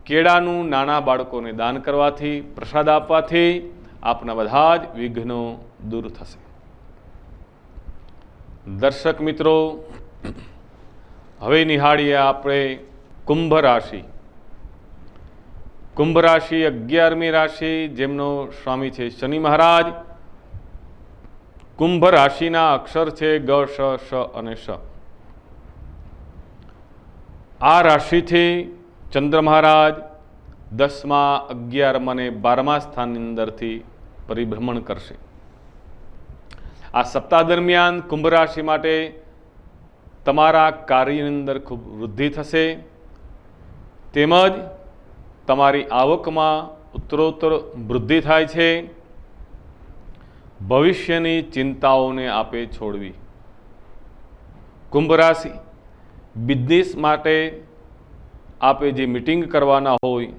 કેળાનું નાના બાળકોને દાન કરવાથી, પ્રસાદ આપવાથી આપના બધા જ વિઘ્નો દૂર થશે. દર્શક મિત્રો, હવે નિહાળીએ આપણે કુંભ રાશિ. કુંભ રાશિ 11મી રાશિ, જેમનો સ્વામી છે શનિ મહારાજ. કુંભ રાશિના અક્ષર છે ગ, શ, શ અને શ. આ રાશિથી ચંદ્ર મહારાજ 10મા, 11મા અને 12મા સ્થાનની અંદરથી પરિભ્રમણ કરશે. આ સપ્તાહ દરમિયાન કુંભ રાશિ માટે તમારા કાર્યની અંદર ખૂબ વૃદ્ધિ થશે. તેમજ તમારી આવકમાં ઉત્તરોત્તર વૃદ્ધિ થાય છે. ભવિષ્યની ચિંતાઓને આપે છોડવી. કુંભ રાશિ બિઝનેસ માટે આપે જે મીટિંગ કરવાના હોય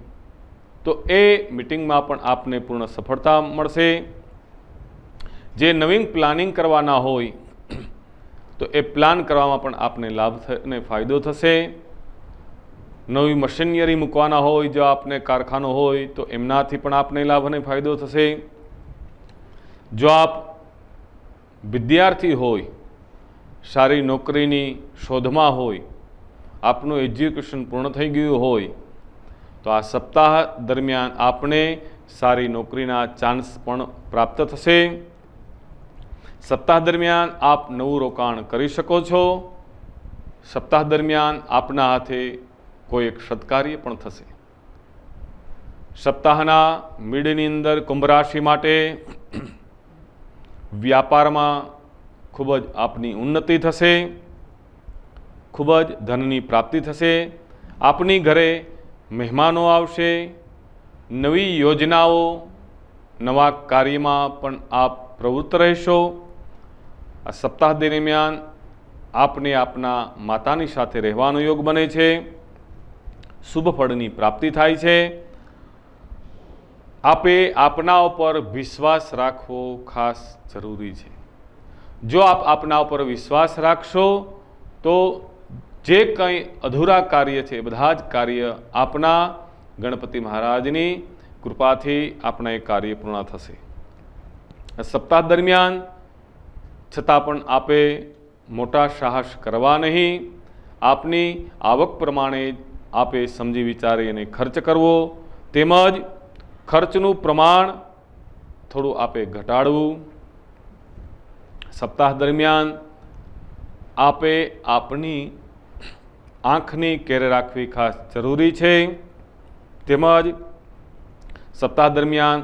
તો એ મીટિંગમાં પણ આપને પૂર્ણ સફળતા મળશે. જે નવીન પ્લાનિંગ કરવાના હોય તો એ પ્લાન કરવામાં પણ આપને લાભ અને ફાયદો થશે. નવી મશીનરી મૂકવાના હોય, જો આપને કારખાનો હોય તો એમનાથી પણ આપને લાભ અને ફાયદો થશે. જો આપ વિદ્યાર્થી હોય, સારી નોકરીની શોધમાં હોય, આપનું એજ્યુકેશન પૂર્ણ થઈ ગયું હોય તો આ સપ્તાહ દરમિયાન આપને સારી નોકરીના ચાન્સ પણ પ્રાપ્ત થશે. સપ્તાહ દરમિયાન આપ નવું રોકાણ કરી શકો છો. સપ્તાહ દરમિયાન આપના હાથે કોઈ એક સત્કાર્ય પણ થશે. સપ્તાહના મિડની અંદર કુંભ રાશિ માટે વ્યાપારમાં ખૂબ જ આપની ઉન્નતિ થશે. ખૂબ જ ધનની પ્રાપ્તિ થશે. આપની ઘરે મહેમાનો આવશે. નવી યોજનાઓ, નવા કાર્યમાં પણ આપ પ્રવૃત્ત રહેશો. આ સપ્તાહ દરમિયાન આપને આપના માતાની સાથે રહેવાનો યોગ બને છે. શુભ ફળની પ્રાપ્તિ થાય છે. આપે આપના ઉપર વિશ્વાસ રાખવો ખાસ જરૂરી છે. જો આપ આપના ઉપર વિશ્વાસ રાખશો તો જે કંઈ અધૂરા કાર્ય છે બધા જ કાર્ય આપના ગણપતિ મહારાજની કૃપાથી આપણા એ કાર્ય પૂર્ણ થશે. સપ્તાહ દરમિયાન છતાં પણ આપે મોટા સાહસ કરવા નહીં. આપની આવક પ્રમાણે આપે સમજી વિચારી અને ખર્ચ કરવો, તેમજ ખર્ચનું પ્રમાણ થોડું આપે ઘટાડવું. સપ્તાહ દરમિયાન આપે આપની આંખની કેર રાખવી ખાસ જરૂરી છે. તેમજ સપ્તાહ દરમિયાન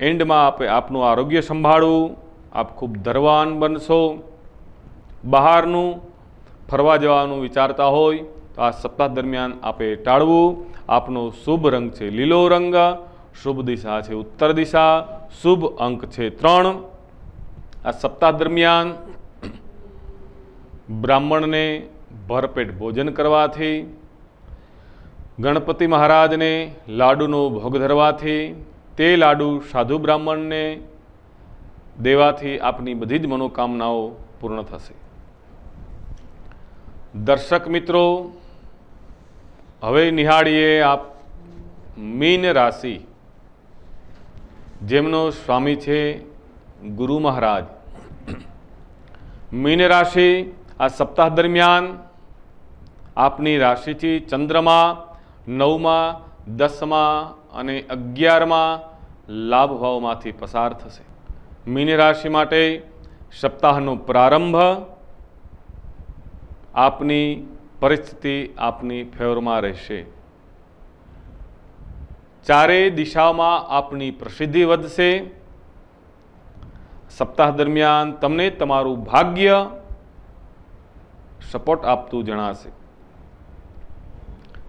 એન્ડમાં આપે આપનું આરોગ્ય સંભાળવું. આપ ખૂબ ધનવાન બનશો. બહારનું ફરવા જવાનું વિચારતા હોય તો આ સપ્તાહ દરમિયાન આપે ટાળવું. આપનો શુભ રંગ છે લીલો રંગ, શુભ દિશા છે ઉત્તર દિશા, શુભ અંક છે 3. આ સપ્તાહ દરમિયાન બ્રાહ્મણને ભરપેટ ભોજન કરવાથી, ગણપતિ મહારાજને લાડુનો ભોગ ધરવાથી, તે લાડુ સાધુ બ્રાહ્મણને દેવાથી આપની બધી જ મનોકામનાઓ પૂર્ણ થશે. દર્શક મિત્રો, હવે નિહાળીએ આપ મીન રાશિ, જેમનો સ્વામી છે ગુરુ મહારાજ. મીન રાશિ આ સપ્તાહ દરમિયાન આપની રાશિથી ચંદ્રમા 9માં, 10માં અને 11માં લાભ ભાવમાંથી પસાર થશે. મીન રાશિ માટે સપ્તાહનો પ્રારંભ આપની પરિસ્થિતિ આપની ફેવરમાં રહેશે. ચારેય દિશામાં આપની પ્રસિદ્ધિ વધશે. સપ્તાહ દરમિયાન તમને તમારું ભાગ્ય સપોર્ટ આપતું જણાશે.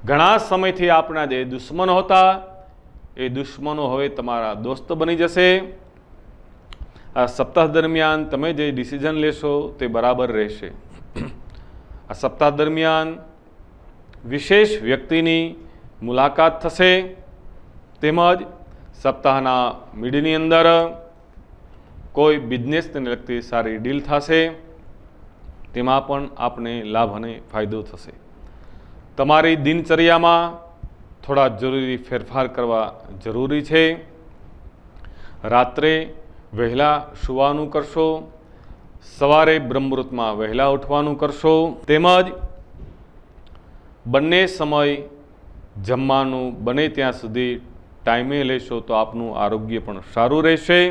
ઘણા સમયથી આપણા જે દુશ્મનો હતા એ દુશ્મનો હવે તમારા દોસ્ત બની જશે. આ સપ્તાહ દરમિયાન તમે જે ડિસિઝન લેશો તે બરાબર રહેશે. આ સપ્તાહ દરમિયાન વિશેષ વ્યક્તિની મુલાકાત થશે. તેમજ સપ્તાહના મિડની અંદર કોઈ બિઝનેસને લગતી સારી ડીલ થશે. તેમાં પણ આપને લાભ અને ફાયદો થશે. તમારી દિનચર્યામાં થોડા જરૂરી ફેરફાર કરવા જરૂરી છે. રાત્રે વહેલા સૂવાનું કરશો, સવારે બ્રહ્મમુહૂર્તમાં વહેલા ઉઠવાનું કરશો. તેમજ બંને સમય જમવાનું બને ત્યાં સુધી ટાઈમે લેશો તો આપનું આરોગ્ય પણ સારું રહેશે.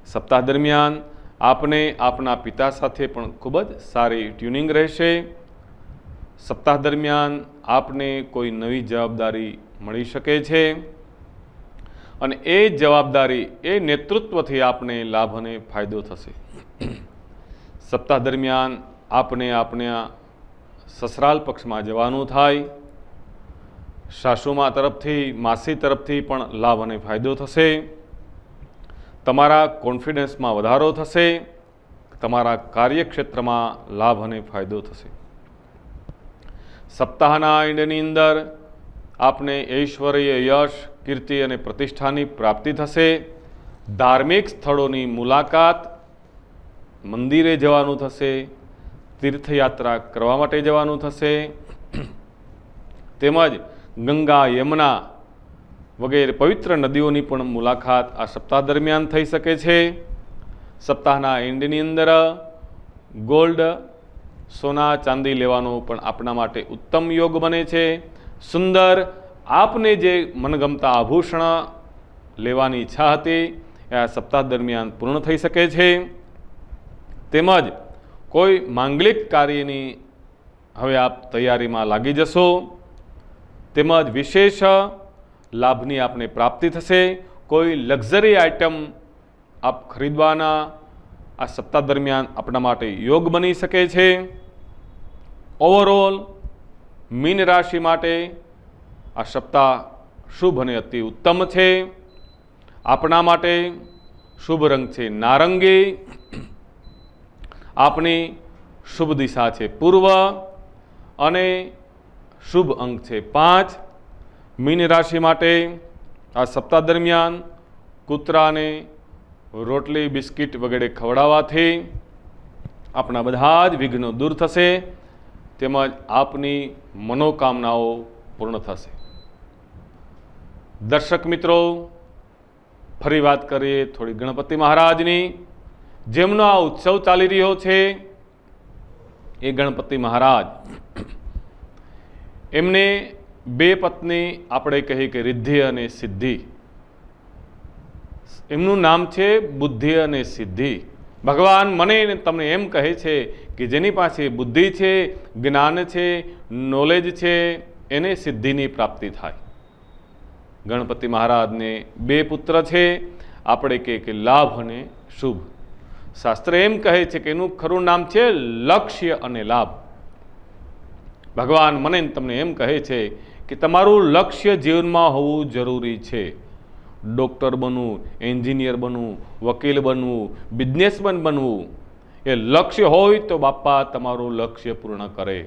સપ્તાહ દરમિયાન આપને આપના પિતા સાથે પણ ખૂબ જ સારી ટ્યુનિંગ રહેશે. સપ્તાહ દરમિયાન આપને કોઈ નવી જવાબદારી મળી શકે છે અને એ જવાબદારી એ નેતૃત્વથી આપને લાભ અને ફાયદો થશે. સપ્તાહ દરમિયાન આપને આપણા સસરાલ પક્ષમાં જવાનું થાય. સાસુમા તરફથી, માસી તરફથી પણ લાભ અને ફાયદો થશે. તમારા કોન્ફિડન્સમાં વધારો થશે. તમારા કાર્યક્ષેત્રમાં લાભ અને ફાયદો થશે. સપ્તાહના એન્ડની અંદર આપને ઐશ્વર્ય, યશ, કીર્તિ અને પ્રતિષ્ઠાની પ્રાપ્તિ થશે. ધાર્મિક સ્થળોની મુલાકાત, મંદિરે જવાનું થશે, તીર્થયાત્રા કરવા માટે જવાનું થશે. તેમજ ગંગા, યમુના વગેરે પવિત્ર નદીઓની પણ મુલાકાત આ સપ્તાહ દરમિયાન થઈ શકે છે. સપ્તાહના એન્ડની અંદર ગોલ્ડ, સોના, ચાંદી લેવાનો પણ આપણા માટે ઉત્તમ યોગ બને છે. સુંદર આપને જે મનગમતા આભૂષણ લેવાની ઈચ્છા હતી એ આ સપ્તાહ દરમિયાન પૂર્ણ થઈ શકે છે. તેમજ કોઈ માંગલિક કાર્યની હવે આપ તૈયારીમાં લાગી જશો. તેમજ વિશેષ લાભની આપને પ્રાપ્તિ થશે. કોઈ લક્ઝરી આઇટમ આપ ખરીદવાના આ સપ્તાહ દરમિયાન આપણા માટે યોગ બની શકે છે. ઓવરઓલ મીન રાશિ માટે આ સપ્તાહ શુભ અને અતિ ઉત્તમ છે. આપણા માટે શુભ રંગ છે નારંગી. આપણી શુભ દિશા છે પૂર્વ અને શુભ અંક છે 5. મીન રાશિ માટે આ સપ્તાહ દરમિયાન કૂતરાને રોટલી, બિસ્કિટ વગેરે ખવડાવવાથી આપણા બધા જ વિઘ્નો દૂર થશે. તેમજ આપની મનોકામનાઓ પૂર્ણ થશે. દર્શક મિત્રો, ફરી વાત કરીએ થોડી ગણપતિ મહારાજની. જેમનો આ ઉત્સવ ચાલી રહ્યો છે એ ગણપતિ મહારાજ, એમને બે પત્ની આપણે કહીએ કે રિદ્ધિ અને સિદ્ધિ. એમનું નામ છે બુદ્ધિ અને સિદ્ધિ. ભગવાન મને તમને એમ કહે છે કે જેની પાસે બુદ્ધિ છે, જ્ઞાન છે, નોલેજ છે, એને સિદ્ધિની પ્રાપ્તિ થાય. ગણપતિ મહારાજને બે પુત્ર છે, આપણે કહીએ કે લાભ અને શુભ. શાસ્ત્ર એમ કહે છે કે એનું ખરું નામ છે લક્ષ્ય અને લાભ. ભગવાન મને તમને એમ કહે છે કે તમારું લક્ષ્ય જીવનમાં હોવું જરૂરી છે. ડૉક્ટર બનવું, એન્જિનિયર બનવું, વકીલ બનવું, બિઝનેસમેન બનવું, એ લક્ષ્ય હોય તો બાપા તમારું લક્ષ્ય પૂર્ણ કરે.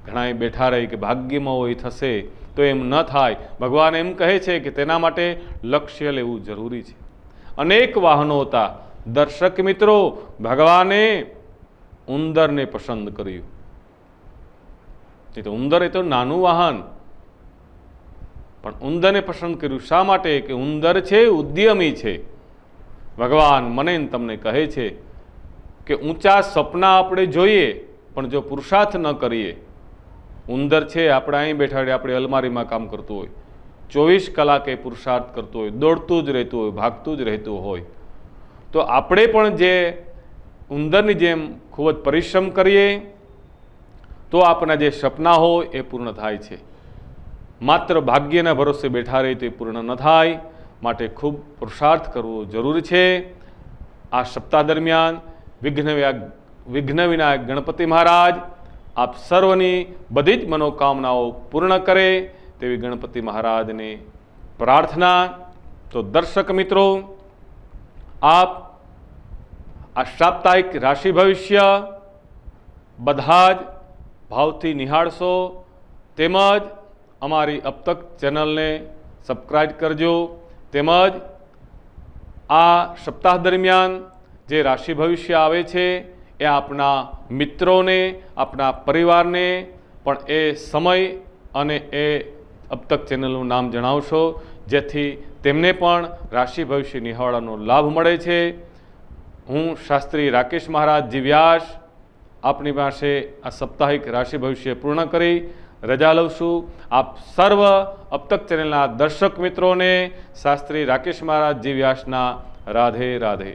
ઘણા બેઠા રહે કે ભાગ્યમાં હોય થશે, તો એમ ન થાય. ભગવાન એમ કહે છે કે તેના માટે લક્ષ્ય લેવું જરૂરી છે. અનેક વાહનો હતા. દર્શક મિત્રો, ભગવાને ઉંદરને પસંદ કર્યું. એ તો ઉંદર એ તો નાનું વાહન, પણ ઉંદરને પસંદ કર્યું. શા માટે? કે ઉંદર છે ઉદ્યમી છે. ભગવાન મને તમને કહે છે કે ઊંચા સપના આપણે જોઈએ, પણ જો પુરુષાર્થ ન કરીએ. ઉંદર છે આપણે અહીં બેઠાડે, આપણે અલમારીમાં કામ કરતું હોય, 24 કલાકે પુરુષાર્થ કરતું હોય, દોડતું જ રહેતું હોય, ભાગતું જ રહેતું હોય. તો આપણે પણ જે ઉંદરની જેમ ખૂબ જ પરિશ્રમ કરીએ તો આપણા જે સપના હોય એ પૂર્ણ થાય છે. માત્ર ભાગ્યના ભરોસે બેઠા રહે તો એ પૂર્ણ ન થાય. માટે ખૂબ પુરુષાર્થ કરવો જરૂરી છે. આ સપ્તાહ દરમિયાન વિઘ્ન વિનાયક ગણપતિ મહારાજ આપ સર્વની બધી જ મનોકામનાઓ પૂર્ણ કરે તેવી ગણપતિ મહારાજને પ્રાર્થના. તો દર્શક મિત્રો, આપ આ સાપ્તાહિક રાશિ ભવિષ્ય બધા જ ભાવથી નિહાળશો, તેમજ અમારી અબ તક ચેનલને સબસ્ક્રાઈબ કરજો. તેમજ આ સપ્તાહ દરમિયાન જે રાશિ ભવિષ્ય આવે છે એ આપણા મિત્રોને, આપણા પરિવારને પણ એ સમય અને એ અબ તક ચેનલનું નામ જણાવશો, જેથી તેમને પણ રાશિ ભવિષ્ય નિહાળવાનો લાભ મળે છે. હું શાસ્ત્રી રાકેશ મહારાજ વ્યાસ આપની પાસે આ સાપ્તાહિક રાશિ ભવિષ્ય પૂર્ણ કરી રજા લઉં છું. આપ સર્વ અબ તક ચેનલના દર્શક મિત્રોને શાસ્ત્રી રાકેશ મહારાજ વ્યાસના રાધે રાધે.